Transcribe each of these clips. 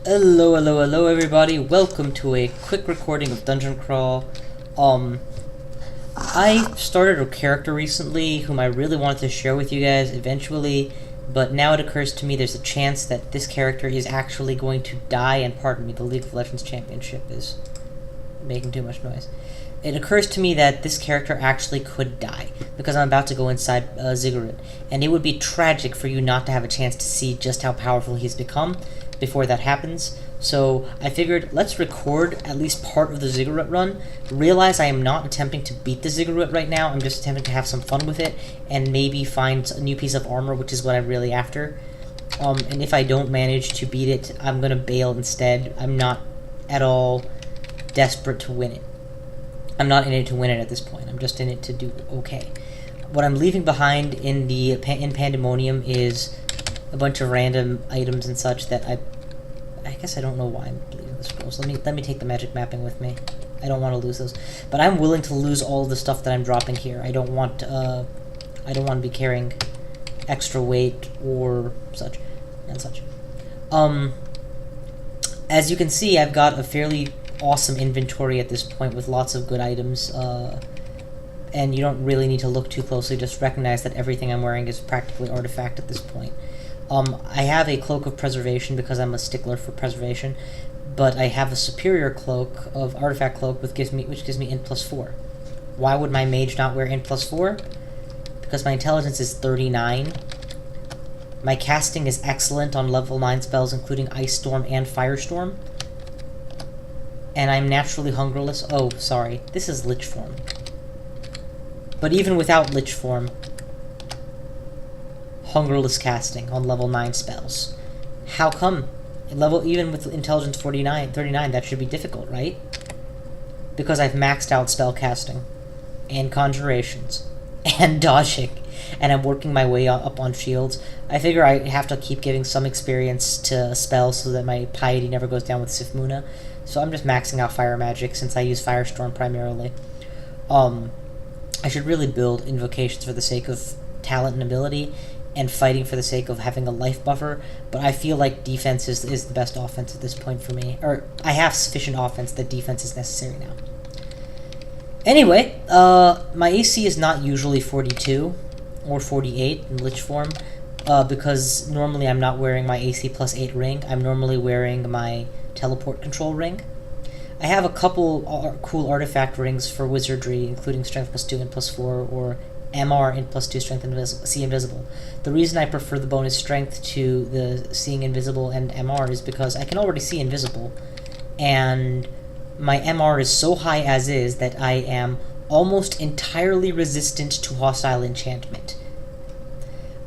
Hello, hello, hello everybody, welcome to a quick recording of Dungeon Crawl. I started a character recently whom I really wanted to share with you guys eventually, but now it occurs to me there's a chance that this character is actually going to die, and pardon me, the League of Legends Championship is making too much noise. It occurs to me that this character actually could die, because I'm about to go inside Ziggurat, and it would be tragic for you not to have a chance to see just how powerful he's become before that happens. So I figured, let's record at least part of the Ziggurat run, realize I am not attempting to beat the Ziggurat right now, I'm just attempting to have some fun with it, and maybe find a new piece of armor, which is what I'm really after. And if I don't manage to beat it, I'm gonna bail instead. I'm not at all desperate to win it. I'm not in it to win it at this point, I'm just in it to do okay. What I'm leaving behind in Pandemonium is a bunch of random items and such that I guess I don't know why I'm leaving the scrolls. Let me take the magic mapping with me. I don't want to lose those, but I'm willing to lose all of the stuff that I'm dropping here. I don't want to be carrying extra weight or such and such. As you can see, I've got a fairly awesome inventory at this point with lots of good items. And you don't really need to look too closely. Just recognize that everything I'm wearing is practically artifact at this point. I have a Cloak of Preservation because I'm a stickler for preservation, but I have a superior cloak of Artifact Cloak which gives me int +4. Why would my mage not wear int +4? Because my intelligence is 39. My casting is excellent on level 9 spells, including Ice Storm and Firestorm. And I'm naturally hungerless. Oh, sorry. This is Lich Form. But even without Lich Form, hungerless casting on level 9 spells. How come? Even with intelligence 39, that should be difficult, right? Because I've maxed out spell casting, and conjurations, and dodging, and I'm working my way up on shields. I figure I have to keep giving some experience to spells so that my piety never goes down with Sifmuna. So I'm just maxing out fire magic since I use Firestorm primarily. I should really build invocations for the sake of talent and ability, and fighting for the sake of having a life buffer, but I feel like defense is the best offense at this point for me. Or, I have sufficient offense that defense is necessary now. Anyway, my AC is not usually 42 or 48 in Lich form, because normally I'm not wearing my AC +8 ring. I'm normally wearing my teleport control ring. I have a couple cool artifact rings for wizardry, including strength +2 and +4, or MR and +2 strength invisible, see invisible. The reason I prefer the bonus strength to the seeing invisible and MR is because I can already see invisible, and my MR is so high as is that I am almost entirely resistant to hostile enchantment.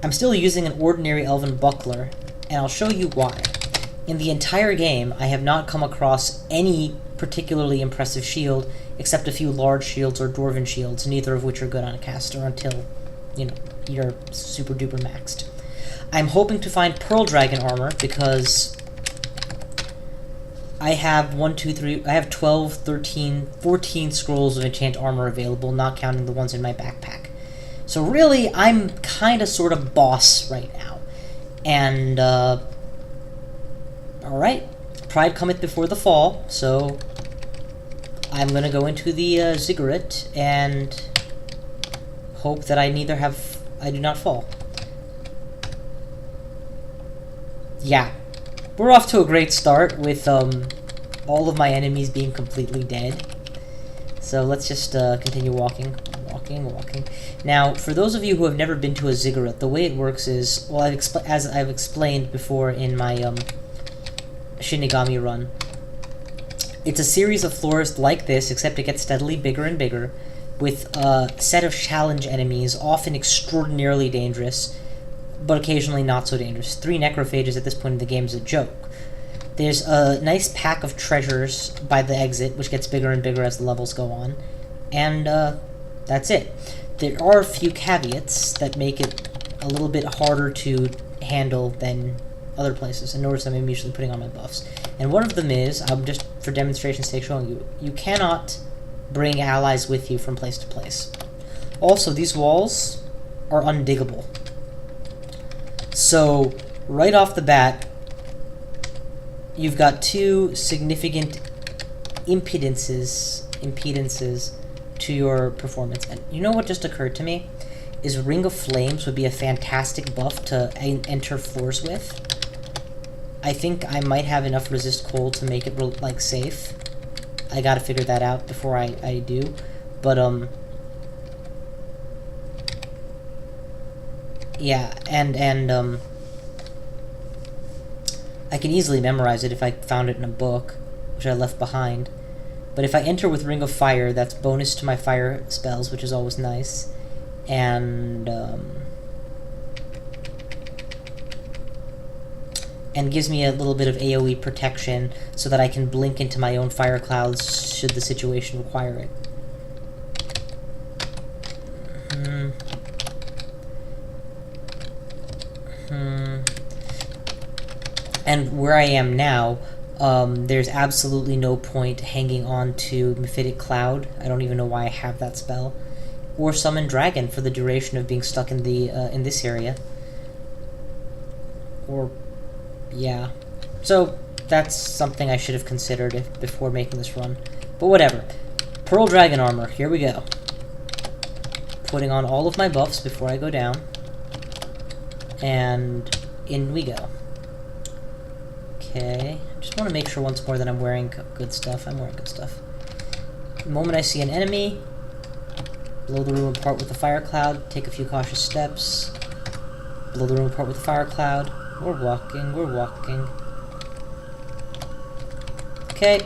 I'm still using an ordinary elven buckler, and I'll show you why. In the entire game, I have not come across any particularly impressive shield, except a few large shields or dwarven shields, neither of which are good on a caster until, you're super duper maxed. I'm hoping to find Pearl Dragon armor because I have 12, 13, 14 scrolls of enchant armor available, not counting the ones in my backpack. So really, I'm kinda sorta boss right now. And, alright. Pride cometh before the fall, so I'm gonna go into the Ziggurat and hope that I do not fall. Yeah, we're off to a great start with all of my enemies being completely dead. So let's just continue walking. Now, for those of you who have never been to a Ziggurat, the way it works is, well, as I've explained before in my Shinegami run, it's a series of floors like this, except it gets steadily bigger and bigger, with a set of challenge enemies, often extraordinarily dangerous, but occasionally not so dangerous. 3 necrophages at this point in the game is a joke. There's a nice pack of treasures by the exit, which gets bigger and bigger as the levels go on, and that's it. There are a few caveats that make it a little bit harder to handle than other places, and notice I'm immediately putting on my buffs. And one of them is, I'm just for demonstration's sake showing you, you cannot bring allies with you from place to place. Also, these walls are undiggable. So, right off the bat, you've got two significant impedances to your performance. And you know what just occurred to me? Is Ring of Flames would be a fantastic buff to enter floors with. I think I might have enough resist cold to make it, like, safe. I gotta figure that out before I do. But, yeah, and I can easily memorize it if I found it in a book, which I left behind. But if I enter with Ring of Fire, that's bonus to my fire spells, which is always nice. And gives me a little bit of AoE protection so that I can blink into my own fire clouds should the situation require it. And where I am now, there's absolutely no point hanging on to Mephitic Cloud. I don't even know why I have that spell. Or Summon Dragon for the duration of being stuck in the in this area. Or, yeah. So, that's something I should have considered before making this run. But whatever. Pearl Dragon Armor, here we go. Putting on all of my buffs before I go down. And in we go. Okay, just want to make sure once more that I'm wearing good stuff. I'm wearing good stuff. The moment I see an enemy, blow the room apart with a fire cloud, take a few cautious steps, blow the room apart with a fire cloud. We're walking, we're walking. Okay,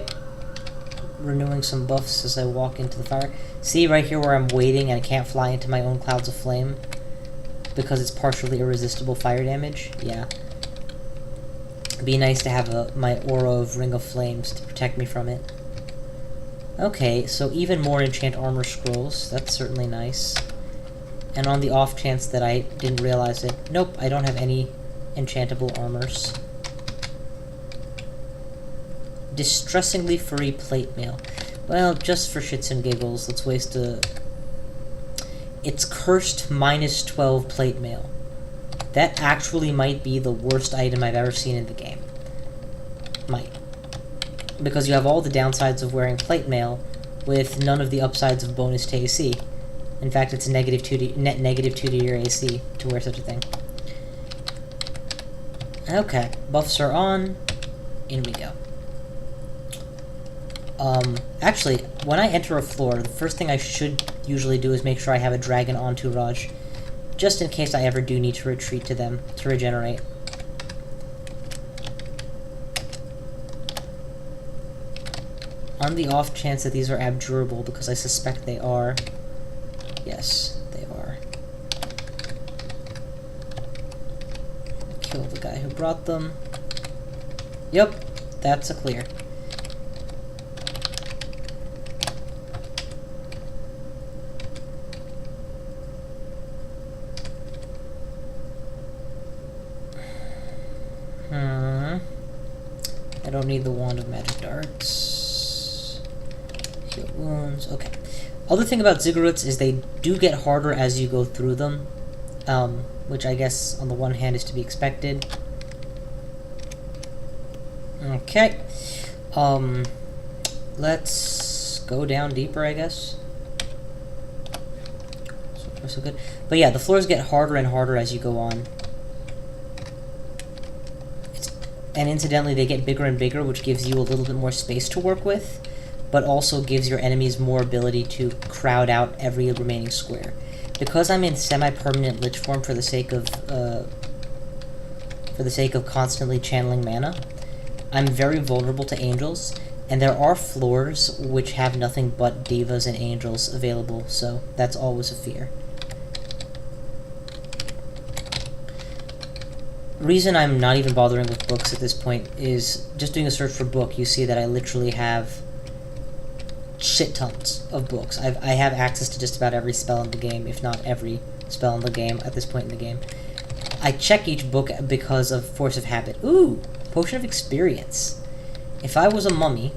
renewing some buffs as I walk into the fire. See right here where I'm waiting and I can't fly into my own clouds of flame because it's partially irresistible fire damage? Yeah. It'd be nice to have my aura of Ring of Flames to protect me from it. Okay, so even more enchant armor scrolls. That's certainly nice. And on the off chance that I didn't realize it, nope, I don't have any enchantable armors. Distressingly free plate mail. Well, just for shits and giggles, let's waste a... It's cursed -12 plate mail. That actually might be the worst item I've ever seen in the game. Might. Because you have all the downsides of wearing plate mail, with none of the upsides of bonus to AC. In fact, it's net negative 2 to your AC to wear such a thing. Okay, buffs are on. In we go. Actually, when I enter a floor, the first thing I should usually do is make sure I have a dragon entourage, just in case I ever do need to retreat to them to regenerate. On the off chance that these are abjurable, because I suspect they are. Yes, they are. Kill the guy who brought them. Yep, that's a clear. I don't need the Wand of Magic Darts. Heal wounds. Okay. Other thing about ziggurats is they do get harder as you go through them, which I guess on the one hand is to be expected. Okay. Let's go down deeper, I guess. So far, so good. But yeah, the floors get harder and harder as you go on. And incidentally, they get bigger and bigger, which gives you a little bit more space to work with, but also gives your enemies more ability to crowd out every remaining square. Because I'm in semi-permanent lich form for the sake of constantly channeling mana, I'm very vulnerable to angels, and there are floors which have nothing but divas and angels available, so that's always a fear. Reason I'm not even bothering with books at this point is just doing a search for book, you see that I literally have shit tons of books. I have access to just about every spell in the game, if not every spell in the game at this point in the game. I check each book because of force of habit. Ooh, Potion of Experience. If I was a mummy,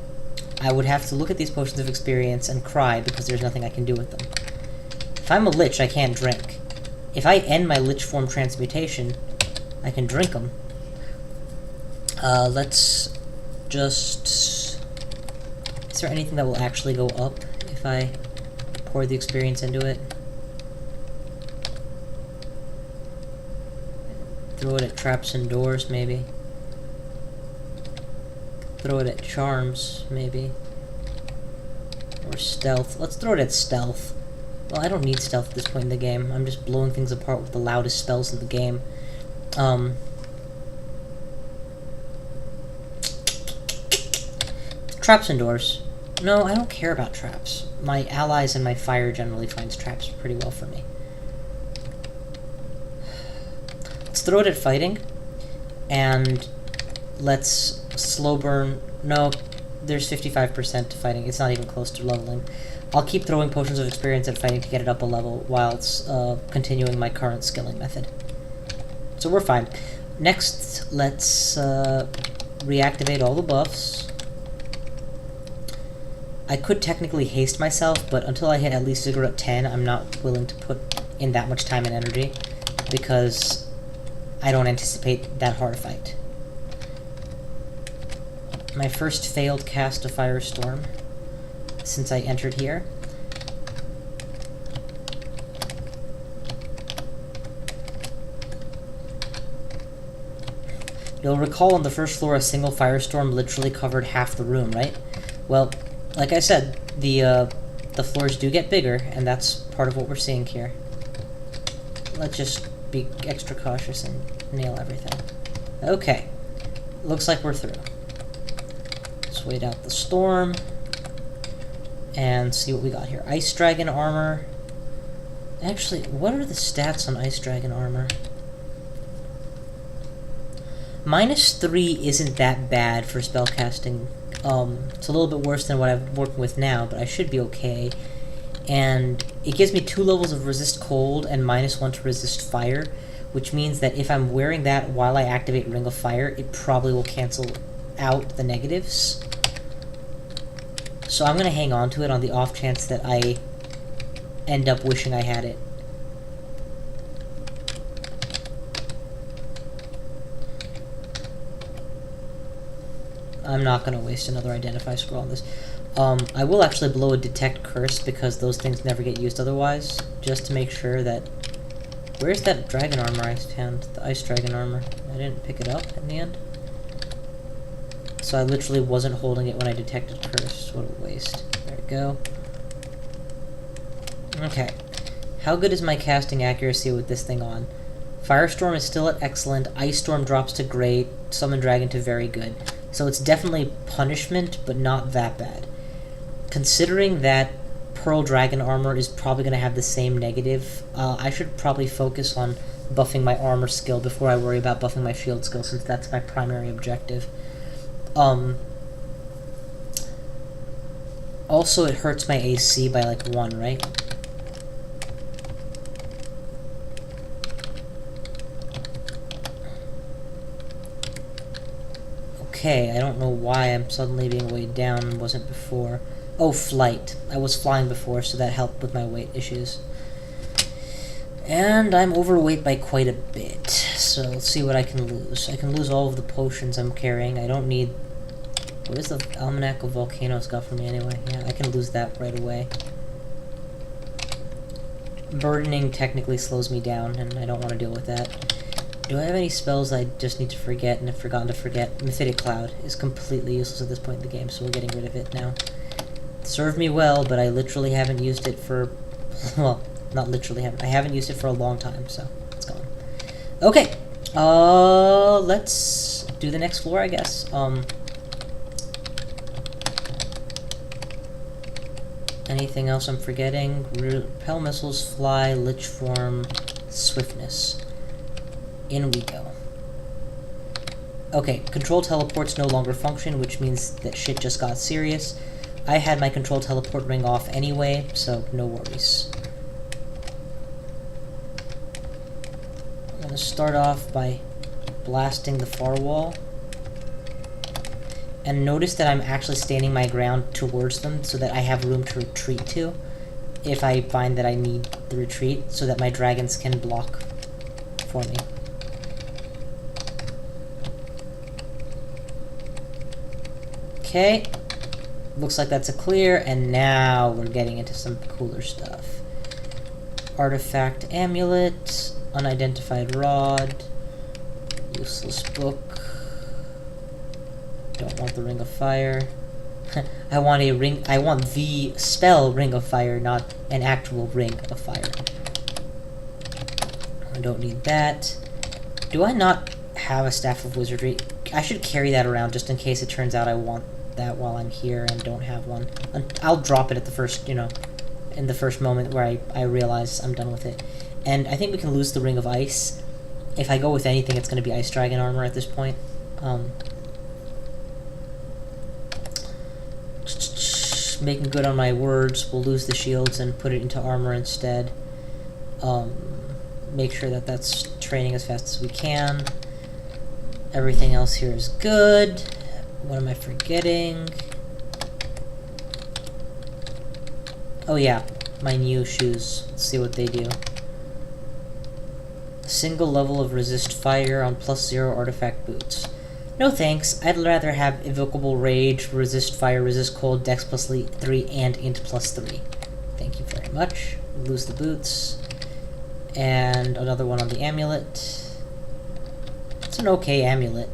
I would have to look at these potions of experience and cry because there's nothing I can do with them. If I'm a lich, I can't drink. If I end my lich form transmutation, I can drink them. Let's just... Is there anything that will actually go up if I pour the experience into it? Throw it at traps and doors, maybe. Throw it at charms, maybe. Or stealth. Let's throw it at stealth. Well, I don't need stealth at this point in the game. I'm just blowing things apart with the loudest spells in the game. Traps and doors. No, I don't care about traps. My allies and my fire generally finds traps pretty well for me. Let's throw it at fighting. And let's slow burn. No, there's 55% to fighting. It's not even close to leveling. I'll keep throwing potions of experience at fighting to get it up a level whilst continuing my current skilling method. So we're fine. Next, let's reactivate all the buffs. I could technically haste myself, but until I hit at least Ziggurat 10, I'm not willing to put in that much time and energy, because I don't anticipate that hard a fight. My first failed cast of Firestorm since I entered here. You'll recall on the first floor a single Firestorm literally covered half the room, right? Well, like I said, the floors do get bigger, and that's part of what we're seeing here. Let's just be extra cautious and nail everything. Okay. Looks like we're through. Let's wait out the storm and see what we got here. Ice Dragon armor. Actually, what are the stats on Ice Dragon armor? -3 isn't that bad for spellcasting. It's a little bit worse than what I'm working with now, but I should be okay. And it gives me 2 levels of resist cold and -1 to resist fire, which means that if I'm wearing that while I activate Ring of Fire, it probably will cancel out the negatives. So I'm going to hang on to it on the off chance that I end up wishing I had it. I'm not going to waste another Identify scroll on this. I will actually blow a Detect Curse, because those things never get used otherwise, just to make sure that... Where's that dragon armor I found? The Ice Dragon armor. I didn't pick it up in the end. So I literally wasn't holding it when I detected Curse. What a waste. There we go. Okay. How good is my casting accuracy with this thing on? Firestorm is still at excellent. Ice Storm drops to great. Summon Dragon to very good. So it's definitely punishment, but not that bad. Considering that Pearl Dragon armor is probably going to have the same negative, I should probably focus on buffing my armor skill before I worry about buffing my shield skill, since that's my primary objective. Also, it hurts my AC by like 1, right? Okay, I don't know why I'm suddenly being weighed down and wasn't before. Oh, flight. I was flying before, so that helped with my weight issues. And I'm overweight by quite a bit, so let's see what I can lose. I can lose all of the potions I'm carrying. I don't need... What is the Almanac of Volcanoes got for me anyway? Yeah, I can lose that right away. Burdening technically slows me down, and I don't want to deal with that. Do I have any spells I just need to forget and have forgotten to forget? Mephitic Cloud is completely useless at this point in the game, so we're getting rid of it now. Served me well, but I literally haven't used it for... Well, not literally haven't. I haven't used it for a long time, so it's gone. Okay, let's do the next floor, I guess. Anything else I'm forgetting? Repel missiles, fly, lich form, swiftness. In we go. Okay, control teleports no longer function, which means that shit just got serious. I had my control teleport ring off anyway, so no worries. I'm gonna start off by blasting the far wall. And notice that I'm actually standing my ground towards them so that I have room to retreat to if I find that I need the retreat, so that my dragons can block for me. Okay. Looks like that's a clear, and now we're getting into some cooler stuff. Artifact amulet, unidentified rod, useless book. Don't want the ring of fire. I want the spell ring of fire, not an actual ring of fire. I don't need that. Do I not have a staff of wizardry? I should carry that around just in case it turns out I want that while I'm here and don't have one. I'll drop it at the first, in the first moment where I realize I'm done with it. And I think we can lose the ring of ice. If I go with anything, it's going to be ice dragon armor at this point. Making good on my words, we'll lose the shields and put it into armor instead. Make sure that that's training as fast as we can. Everything else here is good. What am I forgetting? Oh yeah, my new shoes. Let's see what they do. Single level of resist fire on +0 artifact boots. No thanks, I'd rather have Evocable Rage, Resist Fire, Resist Cold, Dex +3, and Int +3. Thank you very much. Lose the boots. And another one on the amulet. It's an okay amulet.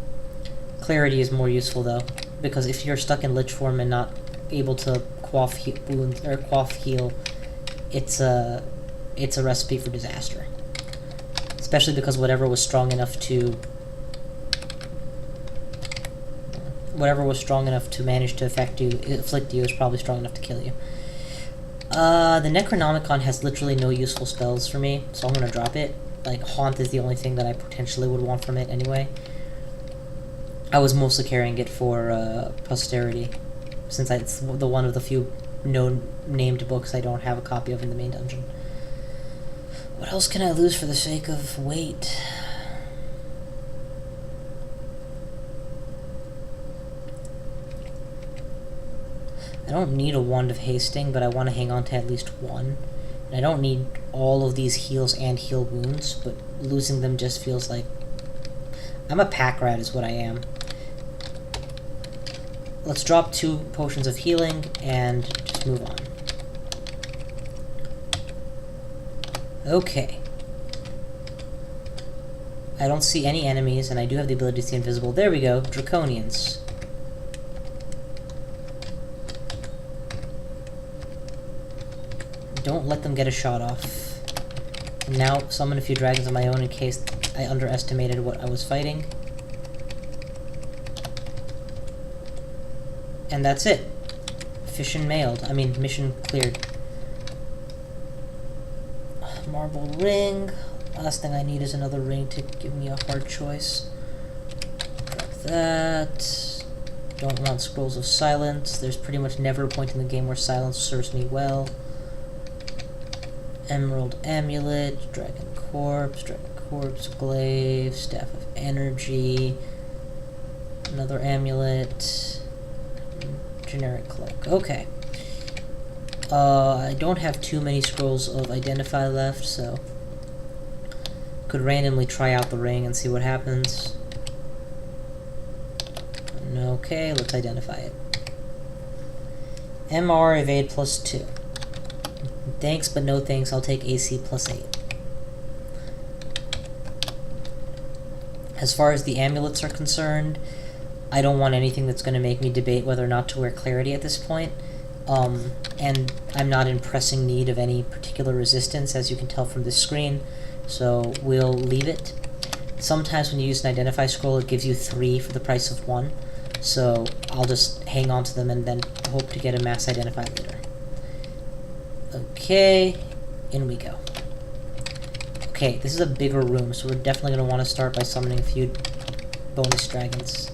Clarity is more useful though, because if you're stuck in Lich form and not able to quaff heal, it's a recipe for disaster. Especially because whatever was strong enough to manage to afflict you is probably strong enough to kill you. The Necronomicon has literally no useful spells for me, so I'm gonna drop it. Like, Haunt is the only thing that I potentially would want from it anyway. I was mostly carrying it for posterity, since it's the one of the few named books I don't have a copy of in the main dungeon. What else can I lose for the sake of weight? I don't need a Wand of Hasting, but I want to hang on to at least one. And I don't need all of these heals and heal wounds, but losing them just feels like... I'm a pack rat is what I am. Let's drop 2 potions of healing and just move on. Okay. I don't see any enemies, and I do have the ability to see invisible. There we go, Draconians. Don't let them get a shot off. And now summon a few dragons of my own in case I underestimated what I was fighting. And that's it. Mission cleared. Marble ring. Last thing I need is another ring to give me a hard choice. Drop that. Don't want Scrolls of Silence. There's pretty much never a point in the game where silence serves me well. Emerald Amulet, Dragon Corpse, Glaive, Staff of Energy, another amulet, generic cloak. Okay. I don't have too many Scrolls of Identify left, so could randomly try out the ring and see what happens. Okay, let's identify it. MR Evade +2. Thanks, but no thanks. I'll take AC +8. As far as the amulets are concerned, I don't want anything that's going to make me debate whether or not to wear Clarity at this point. And I'm not in pressing need of any particular resistance, as you can tell from this screen, so we'll leave it. Sometimes when you use an Identify scroll, it gives you 3 for the price of 1, so I'll just hang on to them and then hope to get a Mass Identify later. Okay, in we go. Okay, this is a bigger room, so we're definitely going to want to start by summoning a few bonus dragons.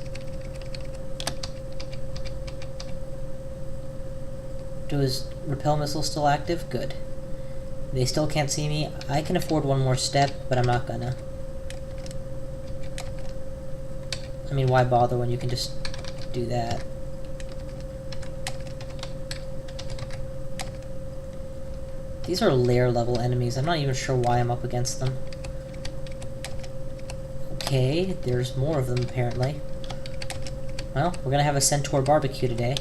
Is Repel Missile still active? Good. They still can't see me. I can afford one more step, but I'm not gonna. I mean, why bother when you can just do that? These are lair level enemies. I'm not even sure why I'm up against them. Okay, there's more of them apparently. Well, we're gonna have a Centaur barbecue today.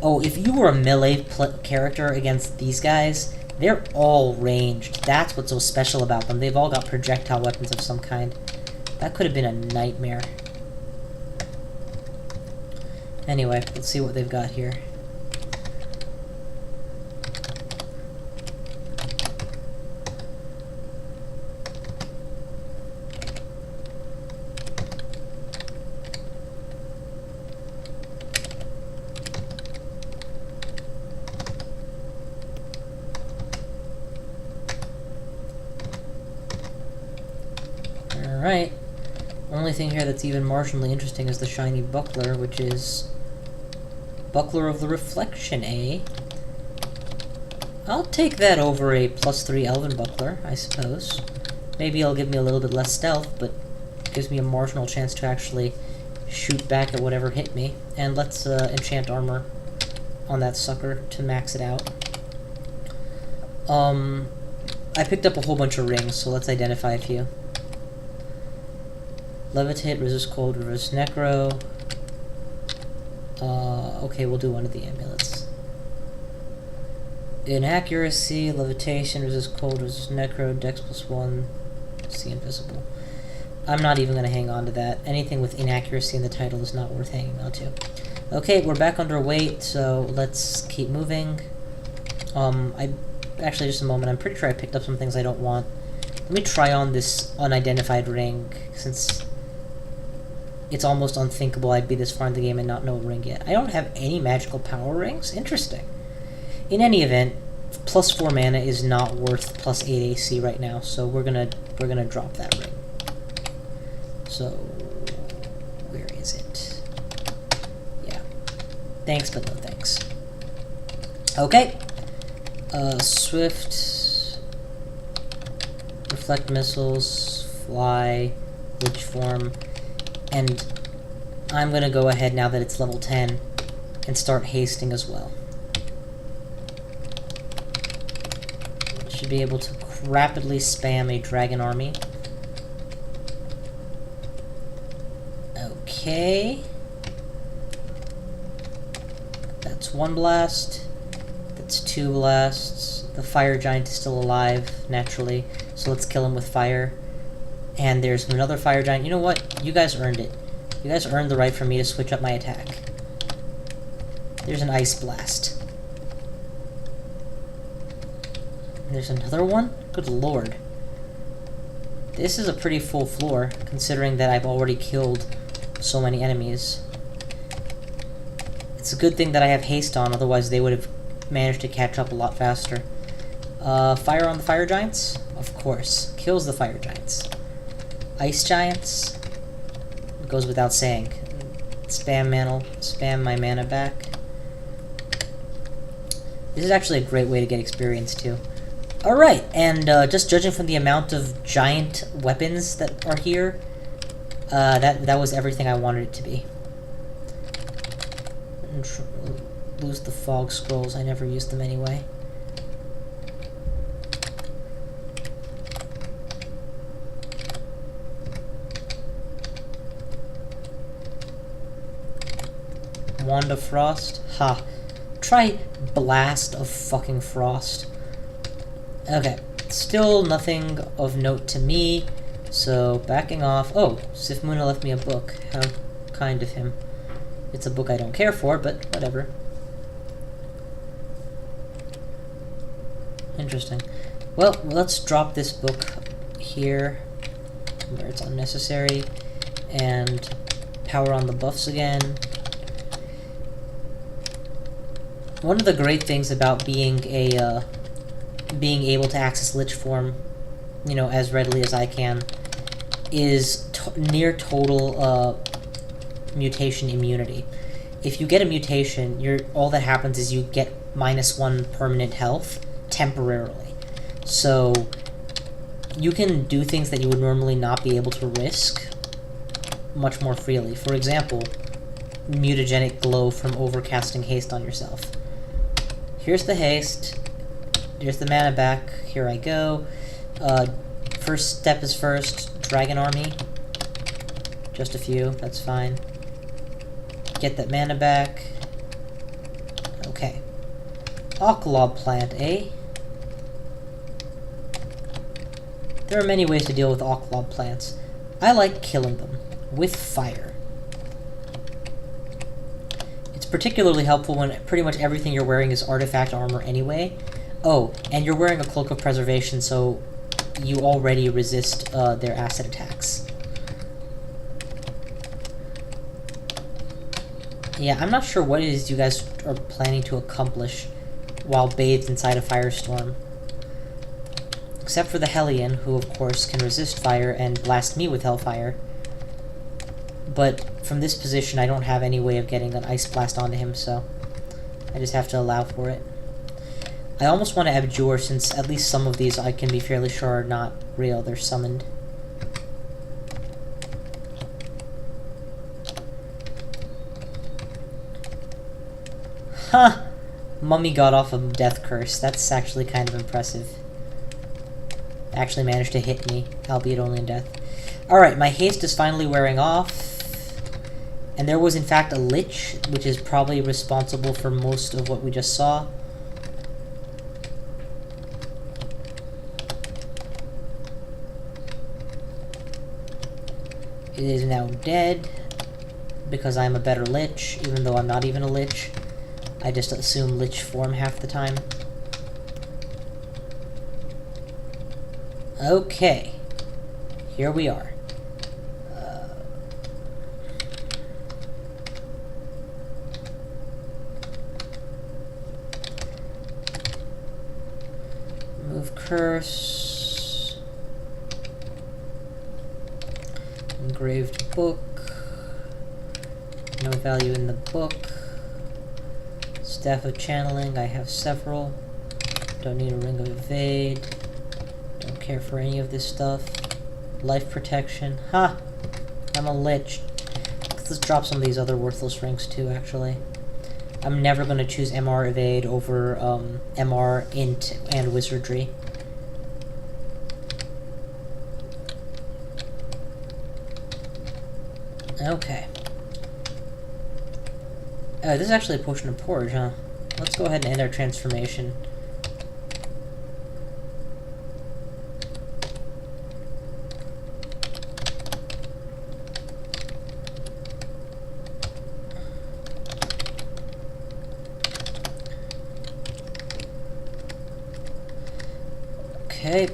Oh, if you were a melee character against these guys, they're all ranged. That's what's so special about them. They've all got projectile weapons of some kind. That could have been a nightmare. Anyway, let's see what they've got here. Alright. Only thing here that's even marginally interesting is the shiny buckler, which is Buckler of the Reflection, eh? I'll take that over a +3 Elven Buckler, I suppose. Maybe it'll give me a little bit less stealth, but gives me a marginal chance to actually shoot back at whatever hit me. And let's enchant armor on that sucker to max it out. I picked up a whole bunch of rings, so let's identify a few. Levitate, resist cold, resist necro. Okay, we'll do one of the amulets. Inaccuracy, levitation, resist cold, resist necro, dex +1, see invisible. I'm not even going to hang on to that. Anything with inaccuracy in the title is not worth hanging on to. Okay, we're back underweight, so let's keep moving. Actually, just a moment. I'm pretty sure I picked up some things I don't want. Let me try on this unidentified ring, since it's almost unthinkable I'd be this far in the game and not know a ring yet. I don't have any magical power rings? Interesting. In any event, +4 mana is not worth +8 AC right now, so we're gonna drop that ring. So where is it? Yeah. Thanks, but no thanks. Okay. Swift, reflect missiles, fly, lich form. And I'm going to go ahead, now that it's level 10, and start hasting as well. Should be able to rapidly spam a dragon army. Okay. That's 1 blast. That's 2 blasts. The fire giant is still alive, naturally, so let's kill him with fire. And there's another fire giant. You know what? You guys earned it. You guys earned the right for me to switch up my attack. There's an ice blast. And there's another one? Good lord. This is a pretty full floor, considering that I've already killed so many enemies. It's a good thing that I have haste on, otherwise they would have managed to catch up a lot faster. Fire on the fire giants? Of course. Kills the fire giants. Ice giants? It goes without saying. Spam my mana back. This is actually a great way to get experience too. Alright, and just judging from the amount of giant weapons that are here, that was everything I wanted it to be. Lose the fog scrolls, I never used them anyway. Wand of Frost? Ha. Try Blast of fucking Frost. Okay. Still nothing of note to me, so backing off. Oh, Sifmuna left me a book. How kind of him. It's a book I don't care for, but whatever. Interesting. Well, let's drop this book here, where it's unnecessary, and power on the buffs again. One of the great things about being able to access Lich form, you know, as readily as I can, is near total mutation immunity. If you get a mutation, all that happens is you get -1 permanent health temporarily. So you can do things that you would normally not be able to risk much more freely. For example, mutagenic glow from overcasting haste on yourself. Here's the haste. Here's the mana back. Here I go. First step is first. Dragon army. Just a few. That's fine. Get that mana back. Okay. Oclob plant, eh? There are many ways to deal with Oclob plants. I like killing them with fire. It's particularly helpful when pretty much everything you're wearing is artifact armor anyway. Oh, and you're wearing a Cloak of Preservation, so you already resist their acid attacks. Yeah, I'm not sure what it is you guys are planning to accomplish while bathed inside a firestorm. Except for the Hellion, who of course can resist fire and blast me with Hellfire. But from this position, I don't have any way of getting an Ice Blast onto him, so I just have to allow for it. I almost want to abjure, since at least some of these I can be fairly sure are not real, they're summoned. Huh! Mummy got off a death curse. That's actually kind of impressive. Actually managed to hit me, albeit only in death. Alright, my haste is finally wearing off. And there was in fact a Lich, which is probably responsible for most of what we just saw. It is now dead, because I'm a better Lich, even though I'm not even a Lich. I just assume Lich form half the time. Okay. Here we are. Move curse. Engraved book. No value in the book. Staff of Channeling, I have several. Don't need a Ring of Evade. Don't care for any of this stuff. Life Protection. Ha! I'm a Lich. Let's drop some of these other worthless rings too, actually. I'm never going to choose MR Evade over MR Int and Wizardry. Okay. Oh, this is actually a Potion of Porridge, huh? Let's go ahead and end our transformation. Okay,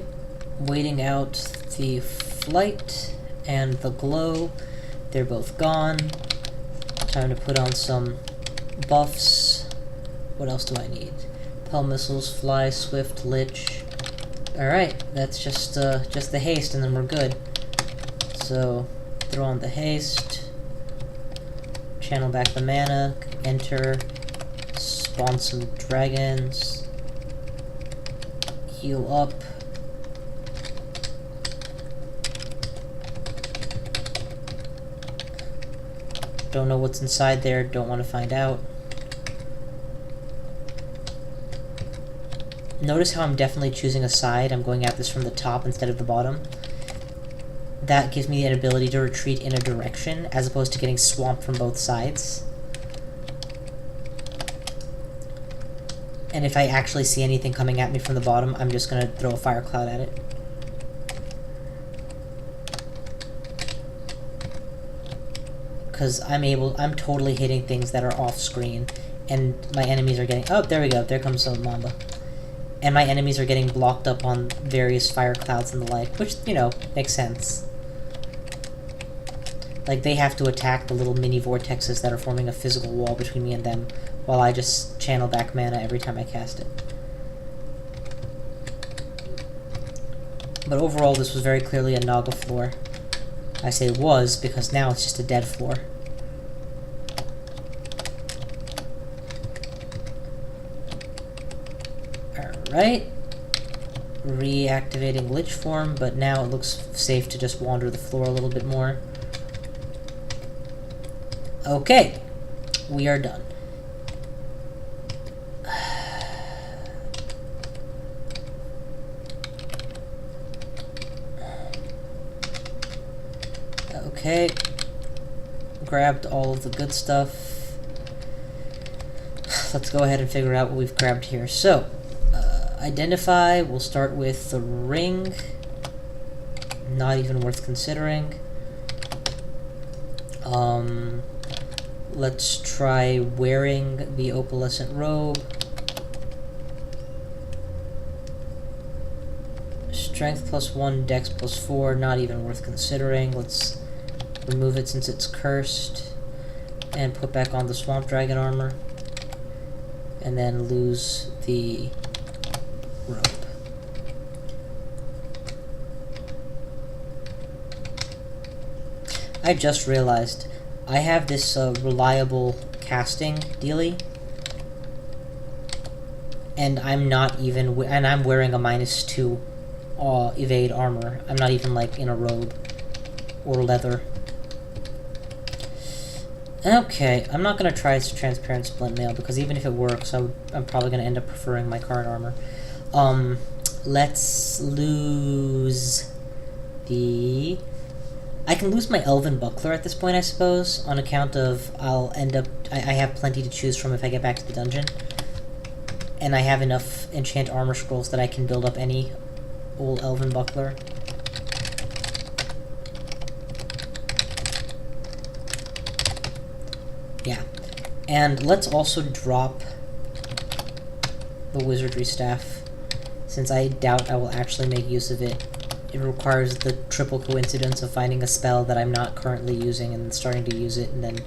waiting out the flight and the glow. They're both gone. Time to put on some buffs. What else do I need? Pell missiles, fly, swift, lich. Alright, that's just the haste and then we're good. So, throw on the haste. Channel back the mana. Enter. Spawn some dragons. Heal up. Don't know what's inside there, don't want to find out. Notice how I'm definitely choosing a side. I'm going at this from the top instead of the bottom. That gives me the ability to retreat in a direction, as opposed to getting swamped from both sides. And if I actually see anything coming at me from the bottom, I'm just going to throw a fire cloud at it. Because I'm totally hitting things that are off screen, and my enemies are getting, oh, there we go, there comes some Mamba. And my enemies are getting blocked up on various fire clouds and the like, which, you know, makes sense. Like, they have to attack the little mini vortexes that are forming a physical wall between me and them, while I just channel back mana every time I cast it. But overall, this was very clearly a Naga floor. I say was, because now it's just a dead floor. Alright. Reactivating Lich form, but now it looks safe to just wander the floor a little bit more. Okay. We are done. Okay. Grabbed all of the good stuff. let's go ahead and figure out what we've grabbed here. So, identify, we'll start with the ring. Not even worth considering. Let's try wearing the opalescent robe. Strength +1, Dex +4, not even worth considering. Let's remove it since it's cursed. And put back on the Swamp Dragon armor. And then lose the robe. I just realized I have this reliable casting dealie. And I'm not even, and I'm wearing a -2 evade armor. I'm not even like in a robe or leather. Okay, I'm not going to try transparent splint mail because even if it works, I'm probably going to end up preferring my current armor. Let's lose the... I can lose my Elven Buckler at this point, I suppose, on account of I'll end up... I have plenty to choose from if I get back to the dungeon. And I have enough enchant armor scrolls that I can build up any old Elven Buckler. Yeah. And let's also drop the Wizardry Staff, since I doubt I will actually make use of it. It requires the triple coincidence of finding a spell that I'm not currently using and starting to use it, and then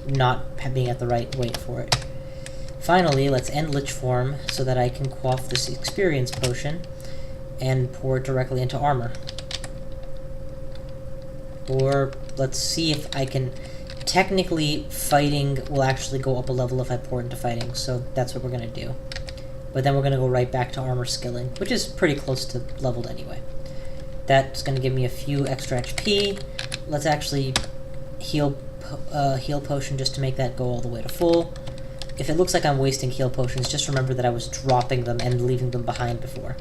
not being at the right weight for it. Finally, let's end Lich Form so that I can quaff this experience potion and pour it directly into armor. Or let's see if I can... Technically, fighting will actually go up a level if I pour it into fighting, so that's what we're going to do. But then we're going to go right back to armor skilling, which is pretty close to leveled anyway. That's going to give me a few extra HP. Let's actually heal potion just to make that go all the way to full. If it looks like I'm wasting heal potions, just remember that I was dropping them and leaving them behind before.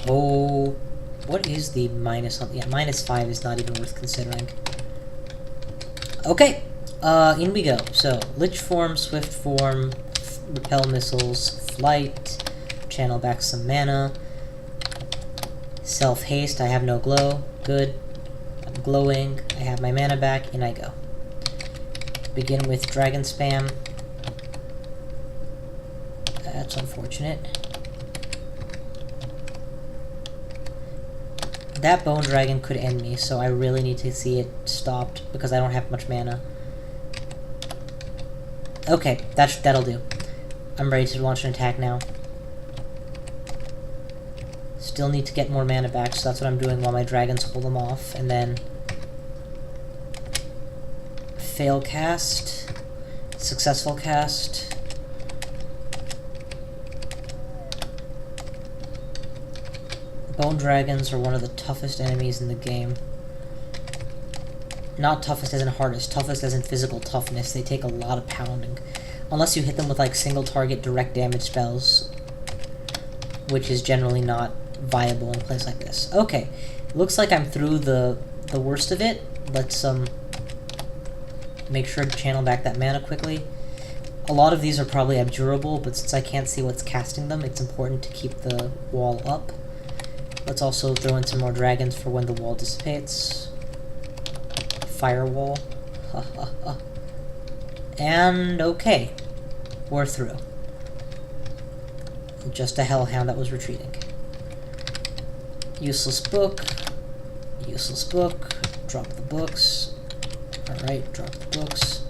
Oh, what is the minus on? Yeah, -5 is not even worth considering. Okay, in we go. So, Lich Form, Swift Form, Repel Missiles, Flight, channel back some mana. Self-haste, I have no glow. Good. I'm glowing. I have my mana back. In I go. Begin with Dragon Spam. That's unfortunate. That Bone Dragon could end me, so I really need to see it stopped because I don't have much mana. Okay, that'll do. I'm ready to launch an attack now. Still need to get more mana back, so that's what I'm doing while my dragons hold them off, and then fail cast, successful cast. Bone dragons are one of the toughest enemies in the game. Not toughest as in hardest, toughest as in physical toughness. They take a lot of pounding. Unless you hit them with like single target direct damage spells, which is generally not viable in a place like this. Okay, looks like I'm through the worst of it. Let's make sure to channel back that mana quickly. A lot of these are probably abjurable, but since I can't see what's casting them, it's important to keep the wall up. Let's also throw in some more dragons for when the wall dissipates. Firewall. And okay, we're through. Just a hellhound that was retreating. Useless book. Useless book. Drop the books. Alright, drop the books.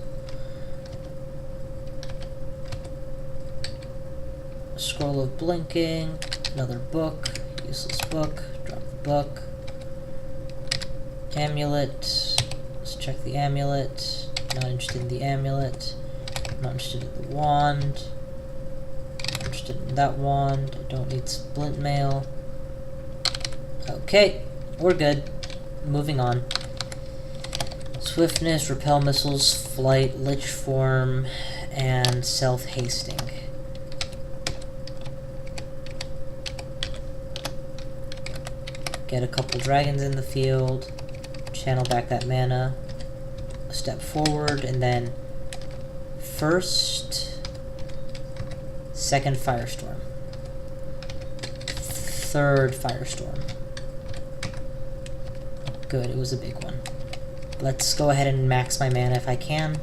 Scroll of Blinking. Another book. Useless book. Drop the book. Amulet. Let's check the amulet. Not interested in the amulet. Not interested in the wand. Not interested in that wand. I don't need splint mail. Okay, we're good. Moving on. Swiftness, repel missiles, flight, lich form, and self-hasting. Get a couple dragons in the field, channel back that mana, a step forward, and then First, second firestorm. Third firestorm. Good, it was a big one. Let's go ahead and max my mana if I can.